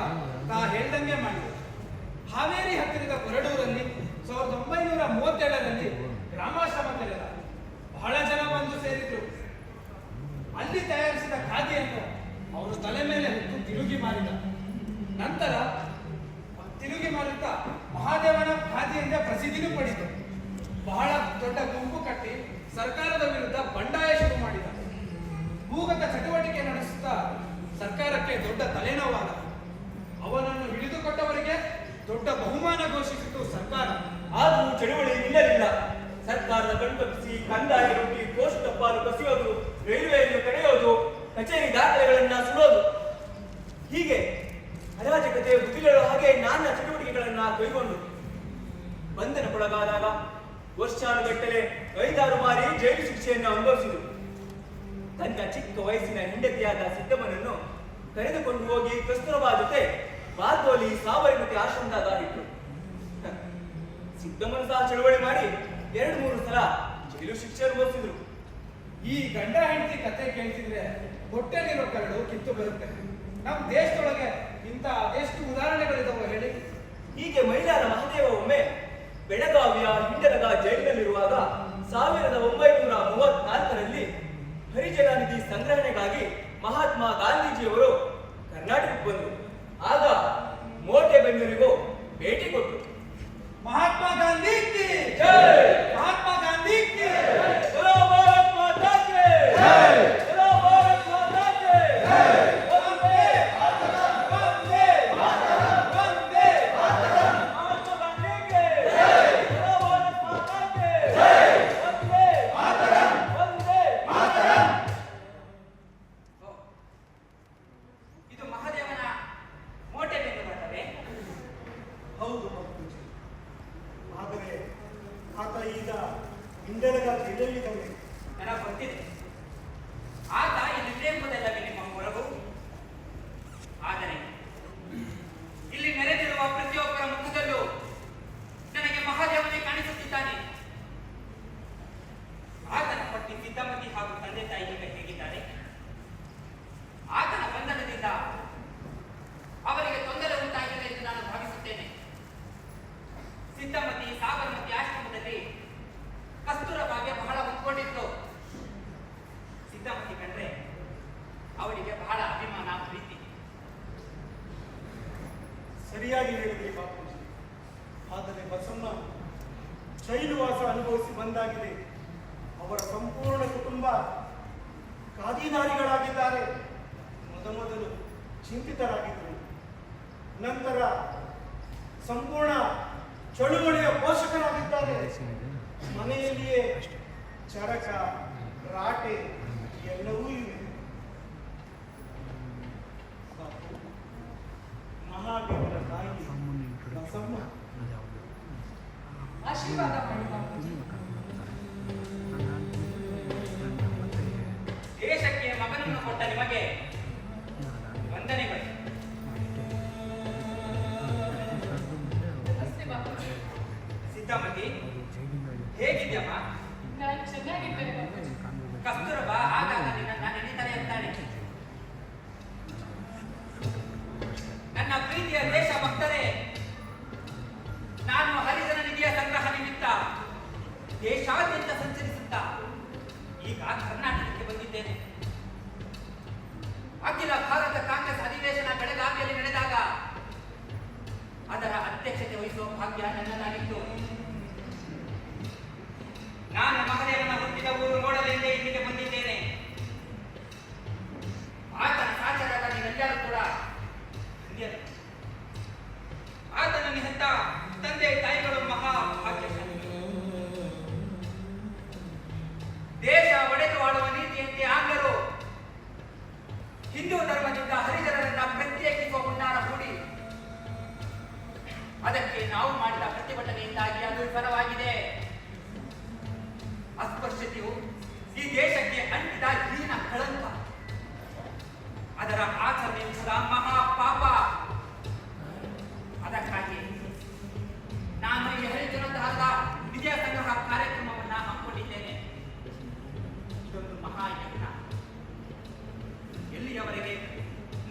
ತಾ ಹೇಳ್ದಂಗೆ ಮಾಡಿದರು. ಹಾವೇರಿ ಹತ್ತಿರದ ಕೊರಡೂರಲ್ಲಿ 1937ರಲ್ಲಿ ಗ್ರಾಮಾಶ್ರಮ ತೆರೆದ. ಬಹಳ ಜನ ಬಂದು ಸೇರಿದ್ರು. ಅಲ್ಲಿ ತಯಾರಿಸಿದ ಖಾದಿಯನ್ನು ಅವರು ತಲೆ ಮೇಲೆ ಹೊತ್ತು ತಿರುಗಿ ಮಾರಿದ. ನಂತರ ತಿರುಗಿ ಮಾರುತ್ತಾ ಮಹಾದೇವನ ಖಾದಿ ಎಂದೇ ಪ್ರಸಿದ್ಧಿನೂ ಪಡೆಯಿತು. ಬಹಳ ದೊಡ್ಡ ಗುಂಪು ಕಟ್ಟಿ ಸರ್ಕಾರದ ವಿರುದ್ಧ ಬಂಡಾಯ ಶುರು ಮಾಡಿದ. ಭೂಗತ ಚಟುವಟಿಕೆ ನಡೆಸುತ್ತಾ ಸರ್ಕಾರಕ್ಕೆ ದೊಡ್ಡ ತಲೆನೋವಾದ. ಅವನನ್ನು ಹಿಡಿದುಕೊಟ್ಟವರಿಗೆ ದೊಡ್ಡ ಬಹುಮಾನ ಘೋಷಿಸಿತು ಸರ್ಕಾರ. ಆದರೂ ಚಳುವಳಿ ನಿಲ್ಲಲಿಲ್ಲ. ಸರ್ಕಾರದ ಕಣ್ತಪ್ಪಿಸಿ ಕಂದಾಯ ರೊಟ್ಟಿ, ಪೋಸ್ಟ್ ಟಪಾಲು ಕಸಿಯೋದು, ರೈಲ್ವೆಯನ್ನು ತಡೆಯೋದು, ಕಚೇರಿ ದಾಖಲೆಗಳನ್ನ ಸುಡೋದು, ಹೀಗೆ ಅರಾಜಕತೆ ಬುದ್ಧಿಗಳು ಹಾಗೆ ನಾನಾ ಚಟುವಟಿಕೆಗಳನ್ನ ಕೈಗೊಂಡು ಬಂಧನಕ್ಕೊಳಗಾದಾಗ ವರ್ಷಾನುಗಟ್ಟಲೆ 5-6 ಬಾರಿ ಜೈಲು ಶಿಕ್ಷೆಯನ್ನು ಅನುಭವಿಸಿದರು. ತನ್ನ ಚಿಕ್ಕ ವಯಸ್ಸಿನ ಹೆಂಡತಿಯಾದ ಸಿದ್ದಮ್ಮನನ್ನು ಕರೆದುಕೊಂಡು ಹೋಗಿ ಕಸ್ತೂರಬಾ ಜೊತೆ ಬಾರ್ದೋಲಿ ಸಾಬರಮತಿ ಆಶ್ರಮದಾಗ ಇಟ್ಟರು. ಸಿದ್ದಮ್ಮನು ಸಹ ಚಳವಳಿ ಮಾಡಿ 2-3 ಸಲ ಜೈಲು ಶಿಕ್ಷೆ ಅನುಭವಿಸಿದ್ರು. ಈ ಗಂಡ ಹೆಂಡತಿ ಕತೆ ಕೇಳ್ತಿದ್ರೆ ಹೊಟ್ಟೆಲಿರೋ ಕರಡು ಕಿತ್ತು ಬರುತ್ತೆ. ನಮ್ಮ ದೇಶದೊಳಗೆ ಇಂಥ ಅದೆಷ್ಟು ಉದಾಹರಣೆಗಳಿದಾವೆ ಹೇಳಿ. ಹೀಗೆ ಮೈಲಾರ ಮಹದೇವ ಒಮ್ಮೆ ಬೆಳಗಾವಿಯ ಹಿಂಡಲಗ ಜೈಲಿನಲ್ಲಿರುವಾಗ 1934ರಲ್ಲಿ ಹರಿಜನ ನಿಧಿ ಸಂಗ್ರಹಣೆಗಾಗಿ ಮಹಾತ್ಮ ಗಾಂಧೀಜಿಯವರು ಕರ್ನಾಟಕಕ್ಕೆ ಬಂದರು. ಆಗ ಮೋಟೆಬೆನ್ನೂರಿಗೂ ಭೇಟಿ ಕೊಟ್ಟರು. ಮಹಾತ್ಮ ಗಾಂಧಿ ಕಿ ಜೈ! ಮಹಾತ್ಮ ಗಾಂಧಿ ಕಿ ಚಲೋ ಭಾರತ್ ಮಾತಾ ಕಿ ಜೈ! ಚಲೋ ಭಾರತ್ ಮಾತಾ ಕಿ ಜೈ! ವಂದೇ ಮಾತರಂ! ವಂದೇ ಮಾತರಂ! ವಂದೇ ಮಾತರಂ! ಮಹಾತ್ಮ ಗಾಂಧಿ ಕಿ ಜೈ! ಚಲೋ ಭಾರತ್ ಮಾತಾ ಕಿ ಜೈ! ವಂದೇ ಮಾತರಂ! ವಂದೇ ಮಾತರಂ! ಇದು ಮಹಾದೇವನ ಮೋಟೆ ಬೆನ್ನು ಬರ್ತವೆ. ಹೌದು ಮಕ್ಕಳು. ಆದರೆ ಆತ ಈಗ ಹಿಂಡಲಗ ಜೈಲಲ್ಲಿದ್ದಾನೆ. ನನಗೆ ಗೊತ್ತಿದೆ. ಆತ ಇಲ್ಲಿದೆ ಎಂಬುದಲ್ಲವೇ ನಿಮ್ಮ ಹೊರಗು. ಆದರೆ ಇಲ್ಲಿ ನೆರೆದಿರುವ ಪ್ರತಿಯೊಬ್ಬರ ಮುಖದಲ್ಲೂ ನನಗೆ ಮಹಾದೇವನೇ ಕಾಣಿಸುತ್ತಿದ್ದಾನೆ. ಆತನ ಪಟ್ಟಿ ಸಿದ್ದಮತಿ ಹಾಗೂ ತಂದೆ ತಾಯಿ ಈಗ ಹೇಗಿದ್ದಾರೆ? ಆತನ ಬಂಧನದಿಂದ ಅವರಿಗೆ ತೊಂದರೆ ಉಂಟಾಗಿದೆ ಎಂದು ನಾನು ಭಾವಿಸುತ್ತೇನೆ. ಸಿದ್ದಮತಿ ಸಾಬರಮತಿ ಆಶ್ರಮದಲ್ಲಿ ಕಸ್ತೂರಬಾಗೆ ಬಹಳ ಹೊಂದ್ಕೊಂಡಿತ್ತು. ಸಿದ್ದಮತಿ ಕಂಡ್ರೆ ಅವಳಿಗೆ ಬಹಳ ಅಭಿಮಾನ, ಪ್ರೀತಿ. ಸರಿಯಾಗಿ ಹೇಳಿದ್ರಿ ಬಾಪೂಜಿ. ಆದರೆ ಬಸಮ್ಮ ಜೈಲುವಾಸ ಅನುಭವಿಸಿ ಬಂದಾಗಿದೆ. ಅವರ ಸಂಪೂರ್ಣ ಕುಟುಂಬ ಖಾದಿದಾರಿಗಳಾಗಿದ್ದಾರೆ. ಮೊದಲು ಚಿಂತಿತರಾಗಿದ್ದರು. ನಂತರ ಸಂಪೂರ್ಣ ಚಳುವಳಿಯ ಪೋಷಕರಾಗಿದ್ದಾರೆ. ಮನೆಯಲ್ಲಿಯೇ ಚರಕ, ರಾಟೆ ಎಲ್ಲವೂ ಇವೆ. ಮಹಾದೇವರ ತಾಯಿ ಬಸಮ್ಮ ಆಶೀರ್ವಾದ ಮಾಡಿ ಬಾಪೂಜಿ. ದೇಶಕ್ಕೆ ಮಗನನ್ನು ಕೊಟ್ಟ ನಿಮಗೆ ವಂದನೆಗಳು. ಅಷ್ಟೇ ಬಾಪೂಜಿ. ಸಿದ್ದಮತಿ ಹೇಗಿದ್ಯಮ್ಮ? ನಾನು ಚೆನ್ನಾಗಿದ್ದೇನೆ ಬಾಪೂಜಿ. ಕಸ್ತೂರಬಾ ಆಗಾಗ ನಿನ್ನನ್ನ ನೆನೆತಾನೆ ಇರ್ತಾಳೆ. ನನ್ನ ಪ್ರೀತಿಯ ದೇಶ ಭಕ್ತರೇ, ನಾನು ಹರಿಜನ ನಿಧಿಯ ಸಂಗ್ರಹ ನಿಮಿತ್ತ ದೇಶಾದ್ಯಂತ ಸಂಚರಿಸುತ್ತಾ ಈಗ ಕರ್ನಾಟಕಕ್ಕೆ ಬಂದಿದ್ದೇನೆ. ಅಖಿಲ ಭಾರತ ಕಾಂಗ್ರೆಸ್ ಅಧಿವೇಶನ ಬೆಳಗಾವಿಯಲ್ಲಿ ನಡೆದಾಗ ಅದರ ಅಧ್ಯಕ್ಷತೆ ವಹಿಸುವ ಭಾಗ್ಯ ನನ್ನದಾಗಿತ್ತು. ನಾನು ಮಹದೇವನ ಹುಟ್ಟಿದ ಊರು ನೋಡಲೆಂದೇ ಇಲ್ಲಿಗೆ ಬಂದಿದ್ದೇನೆ. ಆತನ ಸಾಚರಾದ ನೀವೆಲ್ಲರೂ ಕೂಡ ಹಿರಿಯರು. ಆತನನ್ನು ಹೆತ್ತ ತಂದೆ ತಾಯಿಗಳು ಮಹಾ ಭಾಗ್ಯಶಾಲಿ. ದೇಶ ಒಡೆದು ಆಳುವ ನೀತಿಯಂತೆ ಆಂಗ್ಲರು ಹಿಂದೂ ಧರ್ಮದಿಂದ ಹರಿಜನರನ್ನ ಪ್ರತ್ಯೇಕಿಸುವ ಹುನ್ನಾರ ಹೂಡಿ ಅದಕ್ಕೆ ನಾವು ಮಾಡಿದ ಪ್ರತಿಭಟನೆ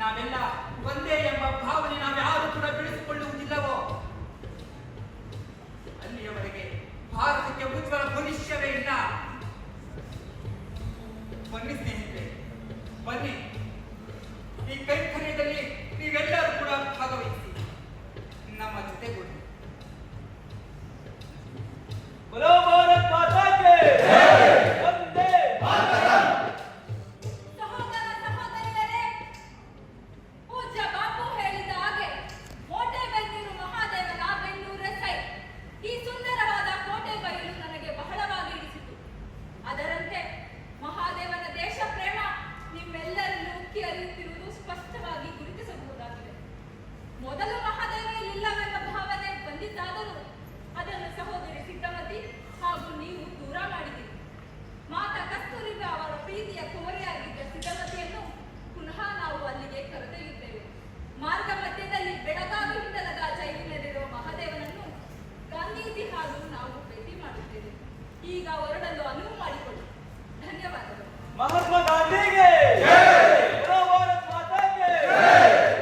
ನಾವೆಲ್ಲ ಒಂದೇ ಎಂಬ ಭಾವನೆ ನಾವ್ಯಾರು ಕೂಡ ಬೆಳೆಸಿಕೊಳ್ಳುವುದಿಲ್ಲವೋ ಅಲ್ಲಿಯವರೆಗೆ ಭಾರತಕ್ಕೆ ಉಜ್ವಲ ಭವಿಷ್ಯವೇ ಇಲ್ಲ. ಬನ್ನಿ ಸ್ನೇಹಿತರೆ, ಬನ್ನಿ, ಈ ಕೈಂಕರ್ಯದಲ್ಲಿ ನೀವೆಲ್ಲರೂ ಕೂಡ ಭಾಗವಹಿಸಿ ನಮ್ಮ ಜೊತೆಗೂಡಿ. बोलो भारत माता के वंदे मातरम. ಸಹೋದರ ಸಹೋದರಿಯರೇ, ಪೂಜ್ಯ ಬಾಪು ಹೇಳಿದ ಹಾಗೆ ಕೋಟೆಬೈಲು ಮಹಾದೇವನ ಬೆನ್ನೂರ ಸೈ. ಈ ಸುಂದರವಾದ ಕೋಟೆ ಬಯಲು ನನಗೆ ಬಹಳವಾಗಿ ಇಡಿಸಿತು. ಅದರಂತೆ ಮಹಾದೇವನ ದೇಶ ಪ್ರೇಮ ನಿಮ್ಮೆಲ್ಲರಲ್ಲೂ ಉಕ್ಕಿ ಹರಿಯುತ್ತಿರುವುದು ಸ್ಪಷ್ಟವಾಗಿ ಗುರುತಿಸಬಹುದಾಗಿದೆ. ಮೊದಲು ಮಹಾದೇವ ಇಲ್ಲವೆಂಬ ಭಾವನೆ ಬಂದಿದ್ದಾದರೂ ಅದನ್ನು ಸಹೋದರಿ ಸಿದ್ಧಮತಿ ಹಾಗೂ ನೀವು ದೂರ ಮಾಡಿದ್ದೀರಿ. ಮಾತಾ ಕಸ್ತೂರಿಬಾ ಅವರ ಪ್ರೀತಿಯ ಕುವರಿಯಾಗಿದ್ದ ಸಿದ್ಧಮತಿಯನ್ನು ಪುನಃ ನಾವು ಅಲ್ಲಿಗೆ ಕರೆದೊಯ್ಯುತ್ತೇವೆ. ಮಾರ್ಗ ಮಧ್ಯದಲ್ಲಿ ಬೆಳಗಾಗಿ ಹಿನ್ನಲದ ಜೈಲಿನಲ್ಲಿರುವ ಮಹಾದೇವನನ್ನು ಗಾಂಧೀಜಿ ಹಾಗೂ ನಾವು ಭೇಟಿ ಮಾಡುತ್ತೇವೆ. ಈಗ ಹೊರಡಲು ಅನುವು ಮಾಡಿಕೊಳ್ಳಿ. ಧನ್ಯವಾದಗಳು. महात्मा गांधी के बोलो भारत माता के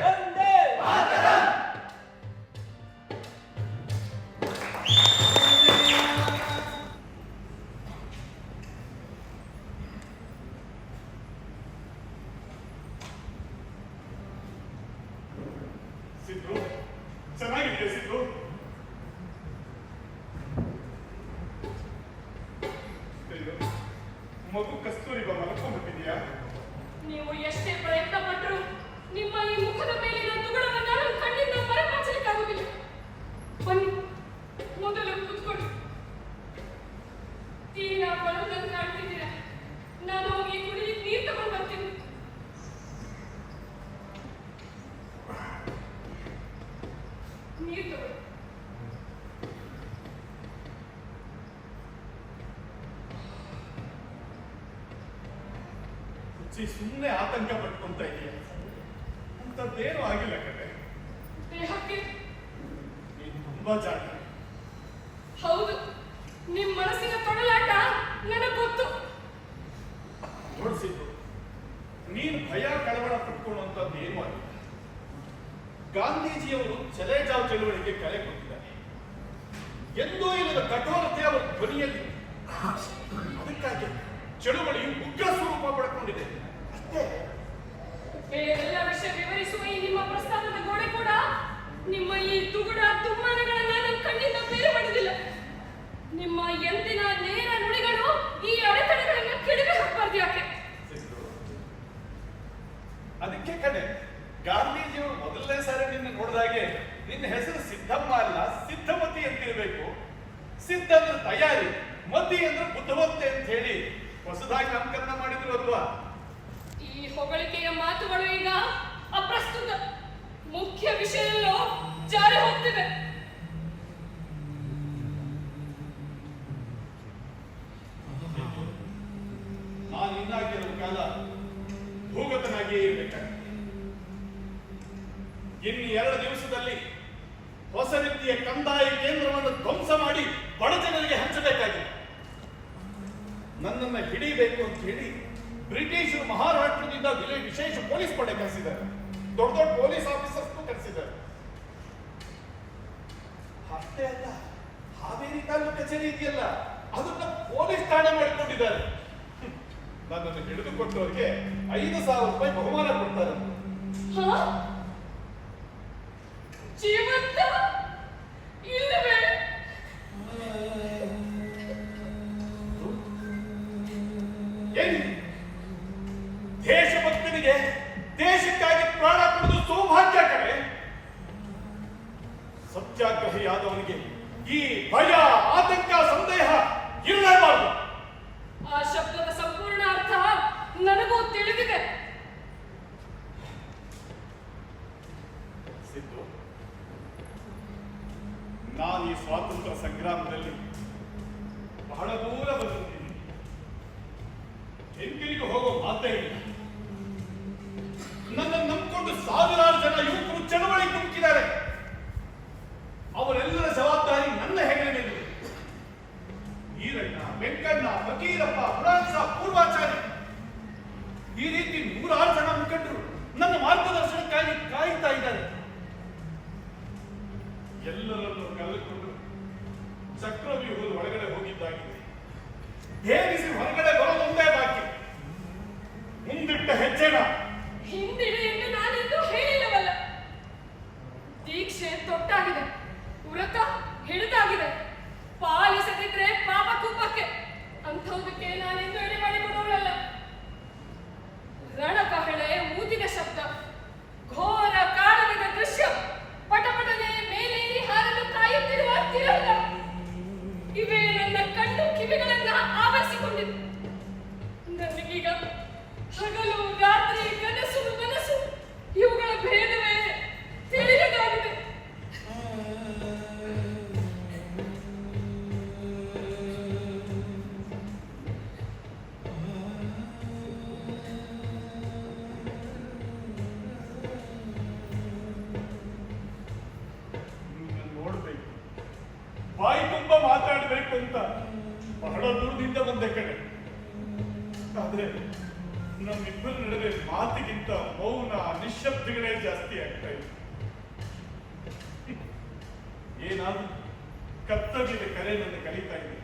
वंदे मातरम. ಸಿದ್ದು, ಚೆನ್ನಾಗಿದೆಯಾ ಸಿದ್ದು? ಅಯ್ಯೋ, ಮಗು ಕಸ್ತೂರಿಬಾ ಮಲ್ಕೊಂಡ್ಬಿಟ್ಟಿದ್ಯಾ? ನೀವು ಎಷ್ಟೇ ಪ್ರಯತ್ನ ಪಟ್ಟರು ನಿಮ್ಮ ಈ ಮುಖದ ಮೇಲಿನ ತುಗುಳವನ್ನು ನಾನು ಕಣ್ಣಿಂದ ಮರೆಮಾಚಲಿಕ್ಕಾಗುವುದಿಲ್ಲ. ಬನ್ನಿ, ಮೊದಲು ಕೂತ್ಕೊಳ್ಳಿ. ತೀರಾ ಬರುವುದನ್ನು ಕಾಣ್ತಿದ್ದೀರಾ. ನಾನು ಹೋಗಿ ಕುಡಿಲಿಕ್ಕೆ ನೀರು ತಗೊಂಡು ಬರ್ತೀನಿ. ನೀರು ತಗೊಳ್ಳಿ. ಸುಮ್ಮನೆ ಆತಂಕ ಪಟ್ಕೊಂತ ಇದೆಯಾ? ಅಂತದ್ದೇನು ಆಗಿಲ್ಲ ಕಡೆ. ದೇಹಕ್ಕೆ ನೀನು ತುಂಬಾ ಜಾಗ. ಹೌದು, ನಿಮ್ಮ ಮನಸ್ಸಿನ ತೊಡಲಾಟ ನನಗೆ ಗೊತ್ತು. ನೋಡ್ಸಿದ್ದು, ನೀನು ಭಯ ಕಳವಳ ಪಟ್ಕೊಳ್ಳುವಂತದ್ದು ಏನು ಆಗಿಲ್ಲ. ಗಾಂಧೀಜಿಯವರು ಚಲೇಜಾವ್ ಚಳುವಳಿಗೆ ಕರೆ ಕೊಟ್ಟಿದ್ದಾರೆ. ಎಂದೂ ಇಲ್ಲದ ಕಠೋರತೆ ಅವರ ಧ್ವನಿಯಲ್ಲಿ. ಅದಕ್ಕಾಗಿ ಚಳುವಳಿಯು ಉಗ್ರ ಸ್ವರೂಪ ಪಡ್ಕೊಂಡಿದೆ ಅಷ್ಟೇ. ಬೇರೆಲ್ಲ ವಿಷಯ ವಿವರಿಸುವ ಈ ನಿಮ್ಮ ಪ್ರಸ್ತಾವದ ಗೋಡೆ ಕೂಡ ನಿಮ್ಮ ಈ ತುಗುಡ ತುಮ್ಮನಗಳನ್ನ ನನ್ನ ಕಣ್ಣಿಂದ ಬೇರೆ ಮಾಡುವುದಿಲ್ಲ. ನಿಮ್ಮ ಎಂದಿನ ನೇರ ನುಡಿಗಳು ಈ ಅಡೆತಡೆಗಳನ್ನ ಕೆಡವಿ ಹಾಕಬಾರ್ದು. ಯಾಕೆ? ಅದಕ್ಕೆ ಕಡೆ ಗಾಂಧೀಜಿಯವರು ಮೊದಲನೇ ಸಾರಿ ನಿನ್ನ ನೋಡಿದಾಗೆ ನಿನ್ನ ಹೆಸರು ಸಿದ್ಧಮ್ಮ ಅಲ್ಲ ಸಿದ್ಧಮತಿ ಅಂತಿರಬೇಕು. ಸಿದ್ಧ ಅಂದ್ರೆ ತಯಾರಿ, ಮತಿ ಅಂದ್ರೆ ಬುದ್ಧವಂತೆ ಅಂತ ಹೇಳಿ ಹೊಸದಾಗಿ ನಾಮಕರಣ ಮಾಡಿದ್ರು ಅಲ್ವಾ? ಈ ಹೊಗಳಿಕೆಯ ಮಾತುಗಳು ಈಗ ಅಪ್ರಸ್ತುತ. ಮುಖ್ಯ ವಿಷಯಲ್ಲೋ ಜಾರಿ ಹೋಗ್ತಿವೆ. ನಾನು ಇನ್ನಾಗಿರುವ ಕಾಲ ಭೂಗತನಾಗಿಯೇ ಇರಬೇಕಾಗಿದೆ. ಇನ್ನು 2 ದಿವಸದಲ್ಲಿ ಹೊಸ ರೀತಿಯ ಕಂದಾಯ ಕೇಂದ್ರವನ್ನು ಧ್ವಂಸ ಮಾಡಿ ಬಡ ಜನರಿಗೆ ಹಂಚಬೇಕಾಗಿದೆ. ನನ್ನನ್ನು ಹಿಡಿಬೇಕು ಅಂತ ಹೇಳಿ ಬ್ರಿಟಿಷರು ಮಹಾರಾಷ್ಟ್ರದಿಂದ ವಿಶೇಷ ಪೊಲೀಸ್ ಪಡೆ ಕರೆಸಿದ್ದಾರೆ. ದೊಡ್ಡ ದೊಡ್ಡ ಪೊಲೀಸ್ ಆಫೀಸರ್ಸ್ ಕರೆಸಿದ್ದಾರೆ. ಅಷ್ಟೇ ಅಲ್ಲ, ಹಾವೇರಿ ತಾಲೂಕು ಕಚೇರಿ ಇದೆಯಲ್ಲ ಅದನ್ನ ಪೊಲೀಸ್ ಠಾಣೆ ಮಾಡಿಕೊಂಡಿದ್ದಾರೆ. ನನ್ನನ್ನು ಹಿಡಿದುಕೊಟ್ಟವರಿಗೆ 5,000 ರೂಪಾಯಿ ಬಹುಮಾನ ಕೊಡ್ತಾರೆ. ಹಾ? ಜೀವಂತ ಇಲ್ಲವೇ? ಏನು ದೇಶಭಕ್ತನಿಗೆ ದೇಶಕ್ಕಾಗಿ ಪ್ರಾಣ ಕೊಡುವುದು ಸೌಭಾಗ್ಯ ಕಡೆ. ಸತ್ಯಾಗ್ರಹಿಯಾದವನಿಗೆ ಈ ಭಯ ಆತಂಕ ಸಂದೇಹ ಇರಲೇಬಾರದು. ಆ ಶಬ್ದದ ಸಂಪೂರ್ಣ ಅರ್ಥ ನನಗೂ ತಿಳಿದಿದೆ. ಸಿದ್ದು, ನಾನು ಈ ಸ್ವಾತಂತ್ರ್ಯ ಸಂಗ್ರಾಮದಲ್ಲಿ ಬಹಳ ದೂರ ಬಂದಿದ್ದೀನಿ. ಹೆಂಗಿಲಿಗೆ ಹೋಗೋ ಮಾತೇ ಇಲ್ಲ. ನನ್ನನ್ನು ನಂಬಿಕೊಂಡು ಸಾವಿರಾರು ಜನ ಯುವಕರು ಚಳವಳಿ ತುಮಕಿದ್ದಾರೆ. ಅವರೆಲ್ಲರ ಜವಾಬ್ದಾರಿ ನನ್ನ ಹೆಗಲಿನಲ್ಲಿದೆ. ಈರಣ್ಣ, ವೆಂಕಣ್ಣ, ಫಕೀರಪ್ಪ, ಹುಣಾನ್ಸ, ಪೂರ್ವಾಚಾರ್ಯ ಈ ರೀತಿ 100 ಜನ ಮುಖಂಡರು ನನ್ನ ಮಾರ್ಗದರ್ಶನಕ್ಕಾಗಿ ಕಾಯುತ್ತಾ ಇದ್ದಾರೆ. ಎಲ್ಲರನ್ನು ಕಳೆದುಕೊಂಡು ಚಕ್ರವ್ಯೂಹದ ಒಳಗಡೆ ಹೋಗಿದ್ದಾಗಿದೆ. ಭೇದಿಸಿ ಹೊರಗಡೆ ಬರೋದೊಂದೇ ಬಾಕಿ. ಮುಂದಿಟ್ಟ ಹೆಜ್ಜೆನ ಹಿಂದಿಡೆ ಎಂದು ನಾನೆಂದು ಹೇಳಿಲ್ಲವಲ್ಲ. ದೀಕ್ಷೆ ತೊಟ್ಟಾಗಿದೆ, ವ್ರತ ಹಿಡಿದಾಗಿದೆ. ಪಾಲಿಸದಿದ್ರೆ ಪಾಪ ಕೂಪಕ್ಕೆ. ಅಂಥವುದಕ್ಕೆ ನಾನೆಂದು ಎಡೆ ಮಾಡಿಕೊಡೋಳಲ್ಲ. ರಣಕಹಳೆ ಊದಿನ ಶಬ್ದ, ಘೋರ ಕಾಳಗದ ದೃಶ್ಯ, ಪಟಪಟನೆ ಮೇಲೇರಿ ಹಾರಲು ಕಾಯುತ್ತಿರುವ ತಿರಂಗ, ಇವೇ ನನ್ನ ಕಣ್ಣು ಕಿವಿಗಳನ್ನ ಆವರಿಸಿಕೊಂಡಿದೆ. ನನಗೀಗ ಹಗಲು ರಾತ್ರಿ ಕನಸು ಮನಸ್ಸು ಇವುಗಳ ಭೇದವೇ ತಿಳಿಯದಾಗಿದೆ. ನೋಡ್ಬೇಕು, ಬಾಯಿ ತುಂಬ ಮಾತಾಡ್ಬೇಕು ಅಂತ ಬಹಳ ದೂರದಿಂದ ಬಂದೆ ಕಡೆ. ಆದ್ರೆ ನಮ್ಮಿಬ್ಬರ ನಡುವೆ ಮಾತಿಗಿಂತ ಮೌನ ನಿಶ್ಶಬ್ದಗಳೇ ಜಾಸ್ತಿ ಆಗ್ತಾ ಇದೆ. ಏನಾದ್ರೂ ಕರ್ತವ್ಯದ ಕರೆ ನನ್ನ ಕರೀತಾ ಇದೆ.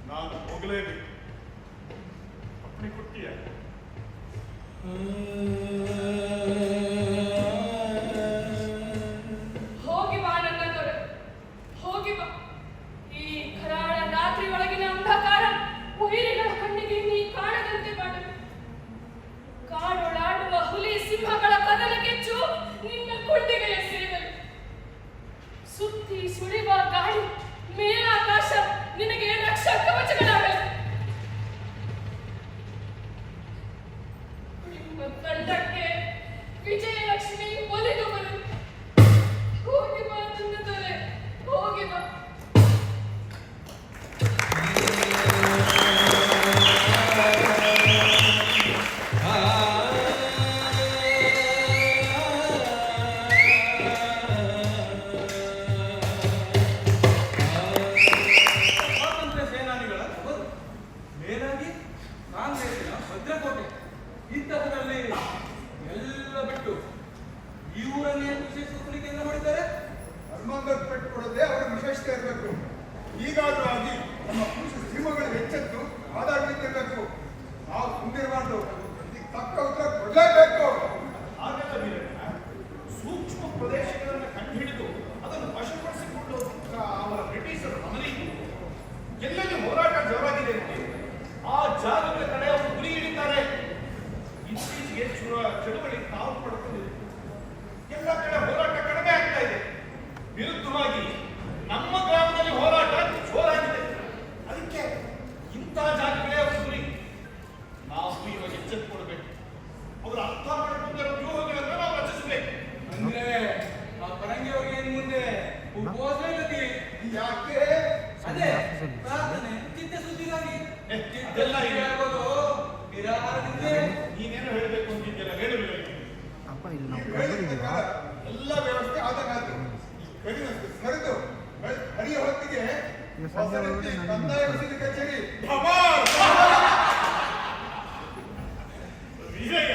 ನಾನು ಹೋಗಲೇಬೇಕು. ಅಪ್ಪಣೆ ಕೊಟ್ಟಿಯ? ಹೋಗಿ ಬಾ ನನ್ನ ದೊರೆ, ಹೋಗಿ ಬಾ. ಈ ಕರಾಳ ರಾತ್ರಿ ಒಳಗಿನ ಅಂಧಕಾರ ವೈರಿಗಳ ಕಣ್ಣಿಗೆ ನೀ ಕಾಣದಂತೆ ಮಾಡಲು. ಕಾಡೊಳಾಡುವ ಹುಲಿ ಸಿಂಹಗಳ ಕದನ ಕೆಚ್ಚು ನಿನ್ನ ಕುಂಡಿಗೆಯ ಸೇರಲು. ಸುತ್ತಿ ಸುಳಿವ ಗಾಳಿ ಮೇಲಾಕಾಶ ನಿನಗೆ ರಕ್ಷಾ ಕವಚಗಳಾಗಲಿ. ನಿಮ್ಮ ತಂಡಕ್ಕೆ ವಿಜಯಲಕ್ಷ್ಮಿ ಒಲಿದು ಬರಲು. ಹೋಗಿ ಬಾ ನನ್ನ ದೊರೆ, ಹೋಗಿ ಬಾ. ಸ್ವಾತಂತ್ರ್ಯ ಸೇನಾನಿಗಳ ಅವರು ಮೇಲಾಗಿ ಕಾಂಗ್ರೆಸ್ಸಿನ ಭದ್ರಕೋಟೆ ಇಂತಹದಲ್ಲಿ ಎಲ್ಲ ಬಿಟ್ಟು ಈ ಊರನ್ನೇ ವಿಶೇಷ ಕುಣಿಕೆಯನ್ನು ಮಾಡಿದ್ದಾರೆ. ಹನುಮಂತರು ಪೆಟ್ಟು ಕೊಡದೆ ಅವರ ವಿಶೇಷತೆ ಇರಬೇಕು. ಈಗಾದ್ರೂ ಆಗಿ ನಮ್ಮ ಪುರುಷ ಸಿಂಹಗಳು ಎಚ್ಚೆತ್ತು ಮಾತಾಡ್ಲಿಕ್ಕಿರ್ಬೇಕು. ನಾವು ಮುಂದಿರಬಾರ್ದು. ಇದಕ್ಕೆ ತಕ್ಕ ಉತ್ತರ ಕೊಡಲೇಬೇಕು. ಆಗಲ್ಲ ವೀರಣ್ಣ. ಸೂಕ್ಷ್ಮ ಪ್ರದೇಶಗಳನ್ನು ಕಂಡುಹಿಡಿದು ಅದನ್ನು ವಶಪಡಿಸಿಕೊಂಡು ಅವರ ಬ್ರಿಟಿಷರು ಗಮನಿಸಿ ಎಲ್ಲೆಲ್ಲಿ ಹೋರಾಟ ಜೋರಾಗಿದೆ ಅಂತ ಆ ಜಾಗಗಳ ಕಡೆ ಅವರು ಗುರಿ ಹಿಡಿತಾರೆ. ಇತ್ತೀಚೆಗೆ ಚಳುವಳಿ ತಾವು ಪಡ್ಕೊಂಡಿದೆ. ಎಲ್ಲ ಕಡೆ ಹೋರಾಟ ಕಡಿಮೆ ಆಗ್ತಾ ಇದೆ. ವಿರುದ್ಧವಾಗಿ ನಮ್ಮ ಗ್ರಾಮದಲ್ಲಿ ಹೋರಾಟ ಜೋರಾಗಿದೆ. ಅದಕ್ಕೆ ಇಂತಹ ಜಾಗಗಳೇ ಅವರು ಗುರಿ. ನಾವು ಇವಾಗ ಎಚ್ಚೆತ್ತುಕೊಳ್ಬೇಕು. ಅವರು ಅರ್ಥ ಮಾಡಿಕೊಂಡಿರೋ ವ್ಯೂಹಗಳನ್ನು ನಾವು ರಚಿಸಬೇಕು. ಅಂದ್ರೆ ಆ ಪರಂಗಿಯವರಿಗೆ ಇನ್ನು ಮುಂದೆ ಉಪವಾಸ ಗತಿ. ಯಾಕೆ? ಅದೇ ಪ್ರಾರ್ಥನೆ ಚಿತ್ತಶುದ್ಧಿಗಾಗಿ. ಇದೆಲ್ಲ ಇದೆ. ಆಗೋದು ನಿರಾಹಾರದಿಂದ. ನೀನೇನು ಹೇಳಬೇಕು ಅಂತಿದ್ದೀರ ಹೇಳುವಿಲ್ಲ. ನೀವು ಹೇಳಿದ ಪ್ರಕಾರ ಎಲ್ಲ ವ್ಯವಸ್ಥೆ ಆದಾಗಾಯ್ತು. ಕಡಿಮೆ ಸರಿದು ಹರಿಯ ಹೊತ್ತಿಗೆ ಹೊಸ ರೀತಿ ಕಂದಾಯ ವಸೂಲಿ ಕಚೇರಿ ಢಮಾಲ್. ವಿಜಯ,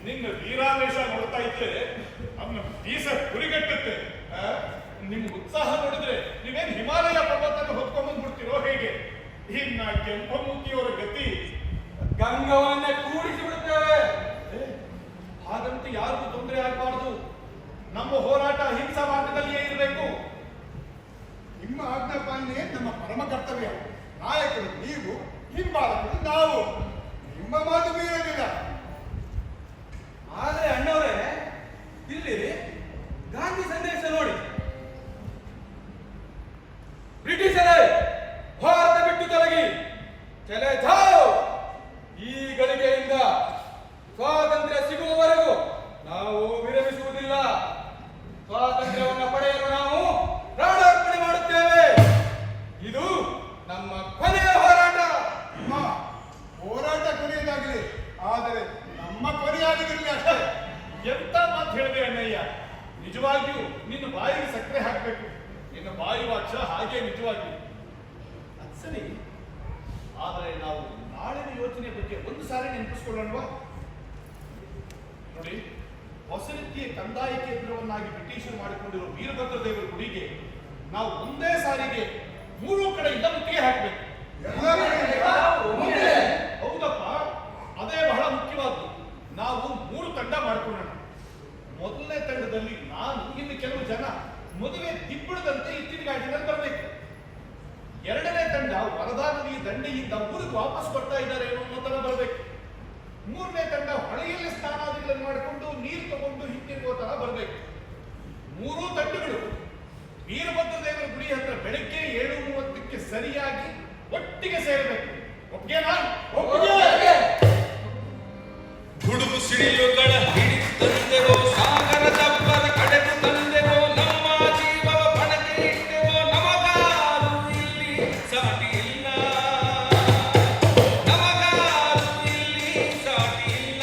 ನಿನ್ನ ವೀರಾವೇಶ ನೋಡ್ತಾ ಇದ್ರೆ ಅವನ ಬೀಸ ಗುರಿಗಟ್ಟುತ್ತೆ. ನಿಮ್ ಉತ್ಸಾಹ ನೋಡಿದ್ರೆ ನೀವೇನ್ ಹಿಮಾಲಯ ಪರ್ವತನ ಹೊತ್ಕೊಂಡ್ಬಂದ್ಬಿಡ್ತೀರೋ ಹೇಗೆ? ಇನ್ನ ಕೆಂಪಮೂರ್ತಿಯವರ ಗತಿ ಗಂಗವನ್ನೇ ಕೂಡಿಸಿ ಬಿಡುತ್ತೇವೆ. ಹಾಗಂತ ಯಾರಿಗೂ ತೊಂದರೆ ಆಗಬಾರ್ದು. ನಮ್ಮ ಹೋರಾಟ ಅಹಿಂಸಾ ಮಾರ್ಗದಲ್ಲಿಯೇ ಇರಬೇಕು. ನಿಮ್ಮ ಆಜ್ಞಾಪಾಲನೆ ನಮ್ಮ ಪರಮ ಕರ್ತವ್ಯ. ನಾಯಕರು ನೀವು, ಹಿಂಬಾಲಕರು ನಾವು. ನಿಮ್ಮ ಮಾತು ಮೀರೋದಿಲ್ಲ. ಆದ್ರೆ ಅಣ್ಣವರೇ, ಇಲ್ಲಿ ಗಾಂಧಿ ಸಂದೇಶ ನೋಡಿ. ಬ್ರಿಟಿಷರೇ, ಭಾರತ ಬಿಟ್ಟು ತೊಲಗಿ, ಚಲೆ ಜಾओ. ಈ ಗಳಿಗೆಯಿಂದ ಸ್ವಾತಂತ್ರ್ಯ ಸಿಗುವವರೆಗೂ ನಾವು ವಿರಮಿಸುವುದಿಲ್ಲ. ಸ್ವಾತಂತ್ರ್ಯವನ್ನು ಪಡೆಯಲು ನಾವು ಪ್ರಾಣಾರ್ಪಣೆ ಮಾಡುತ್ತೇವೆ. ಇದು ನಮ್ಮ ಕೊನೆಯ ಹೋರಾಟ. ನಿಮ್ಮ ಹೋರಾಟ ಕೊನೆಯದಾಗಲಿ, ಆದರೆ ನಮ್ಮ ಕೊನೆಯಾಗದಿರಲಿ ಅಷ್ಟೇ. ಎಂತ ಮಾತು ಹೇಳಿದೆ ಅಣ್ಣಯ್ಯ. ನಿಜವಾಗಿಯೂ ನಿನ್ನ ಬಾಯಿಗೆ ಸಕ್ಕರೆ ಹಾಕಬೇಕು. ನಿನ್ನ ಬಾಯಿ ವಾಚ ಹಾಗೆ ನಿಜವಾಗಿಯೂ ಅದು ಸರಿ. ಆದರೆ ನಾವು ನಾಳಿನ ಯೋಚನೆ ಬಗ್ಗೆ ಒಂದು ಸಾರಿ ನೆನಪಿಸ್ಕೊಳ್ಳೋಣವಾ? ನೋಡಿ, ಹೊಸ ರೀತಿಯ ಕಂದಾಯ ಕೇಂದ್ರವನ್ನಾಗಿ ಬ್ರಿಟಿಷರು ಮಾಡಿಕೊಂಡಿರುವ ವೀರಭದ್ರ ದೇವರ ಗುಡಿಗೆ ನಾವು ಒಂದೇ ಸಾರಿಗೆ 3 ಕಡೆಯಿಂದ ಮುತ್ತಿಗೆ ಹಾಕಬೇಕು. ಹೌದಪ್ಪ, ಅದೇ ಬಹಳ ಮುಖ್ಯವಾದ್ದು. ನಾವು 3 ತಂಡ ಮಾಡ್ಕೊಳ್ಳೋಣ. ಮೊದಲನೇ ತಂಡದಲ್ಲಿ ನಾನು, ಇನ್ನು ಕೆಲವು ಜನ ಮದುವೆ ದಿಬ್ಬಣದಂತೆ ಇತ್ತಿನ ಗಾಡಿನಲ್ಲಿ ಬರಬೇಕು. ಎರಡನೇ ತಂಡ ವರದಾ ನದಿಯ ದಂಡೆಯಿಂದ ಊರಿಗೆ ವಾಪಸ್ ಬರ್ತಾ ಇದ್ದಾರೆ ಅನ್ನೋ ತರ ಬರಬೇಕು. ಮೂರನೇ ತಂಡ ಹೊಳೆಯಲ್ಲಿ ಸ್ನಾನಾದಿಗಳನ್ನು ಮಾಡಿಕೊಂಡು ನೀರು ತಗೊಂಡು ಹಿಂದಿರುಗೋ ತರ ಬರಬೇಕು. 3 ತಂಡಗಳು ವೀರಭದ್ರ ದೇವರ ಗುಡಿ ಹತ್ರ ಬೆಳಗ್ಗೆ 7:30ಕ್ಕೆ ಸರಿಯಾಗಿ ಒಟ್ಟಿಗೆ ಸೇರಬೇಕು. ಒಪ್ಪಿಗೆನಾ? ಗುಡುಗು ಸಿಡಿಲುಗಳ ಹಿಡಿತಂದೆವೋ, ಸಾಗರ ದಬ್ಬರ ಕಡೆದು ತಂದೆವೋ, ನಮ್ಮ ಜೀವವ ಪಣಕ್ಕೆ ಇಟ್ಟೆವೋ, ನಮಗಾರು ಇಲ್ಲಿ ಸಾಟಿ ಇಲ್ಲ, ನಮಗಾರು ಇಲ್ಲಿ ಸಾಟಿ ಇಲ್ಲ.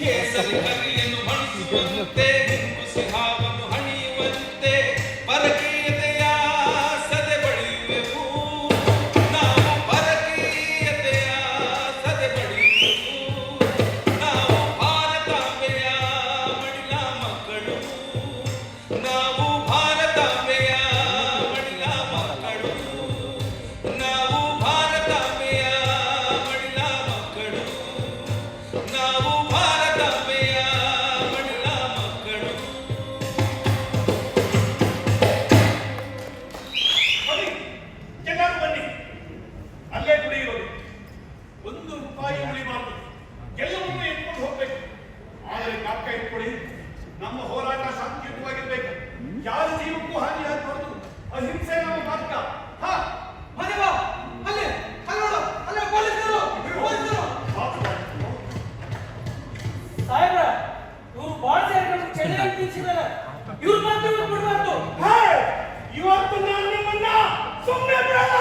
ಕೇಸರಿ ಕರಿಯನ್ನು ಹಣಿಸುವಂತೆ, ಹುಂಗುಸಿ ಹಾವನ್ನು ಹಣಿಯುವಂತೆ, ಪರಕೀಯತೆಯ ಸದೆ ಬಳಿಯುವೆವು ನಾವು, ಪರಕೀಯತೆಯ ಸದೆ ಬಳಿಯುವೆವು ನಾವು. ಭಾರತಾಂಬೆಯ ಮಡಿಲ ಮಕ್ಕಳು ನಾವು, ಭಾರತಾಂಬೆಯ ಮಡಿಲ ಮಕ್ಕಳು ನಾವು, ಭಾರತಾಂಬೆಯ ಮಡಿಲ ಮಕ್ಕಳು ನಾವು, ಭಾರತಾಂಬೆಯ ಮಡಿಲ ಮಕ್ಕಳು. ಬನ್ನಿ, ಎಲ್ಲರೂ ಬನ್ನಿ. ಅಲ್ಲೇ ಗುಡಿ ಇರೋದು. 1 ರೂಪಾಯಿ ಉಳಿಬಾರದು. ಎಲ್ಲವನ್ನೂ ಎತ್ಕೊಂಡು ಹೋಗ್ಬೇಕು. ಆದರೆ ಜ್ಞಾಪಕ ಇಟ್ಕೊಳ್ಳಿ, ನಮ್ಮ ಹೋರಾಟ ಶಾಂತಿಯುತವಾಗಿರ್ಬೇಕು. ಯಾರ ಜೀವಕ್ಕೂ ಹಾನಿಯಾಗಬಾರದು. ಅಹಿಂಸೆ ನಮ್ಮ ಮಾರ್ಗ. ಹಾ, ಮನೆವಾ ಅಲ್ಲೇ ಅಲ್ಲೋಡು, ಅಲ್ಲೇ ಪೊಲೀಸರು. ಸಾಹೇಬ್ರ, ಇವ್ರು ಬಾಳ ಸೇರ್ಕೊಂಡು ಚೆನ್ನೈ ತಿನ್ಸಿದಾರೆ. ಇವ್ರು ಮಾತ್ರ ಬಿಡ್ಬಾರ್ದು. ಇವತ್ತು ನಾನು ನಿಮ್ಮನ್ನ ಸುಮ್ಮನೆ ಬಿಡಲ್ಲ.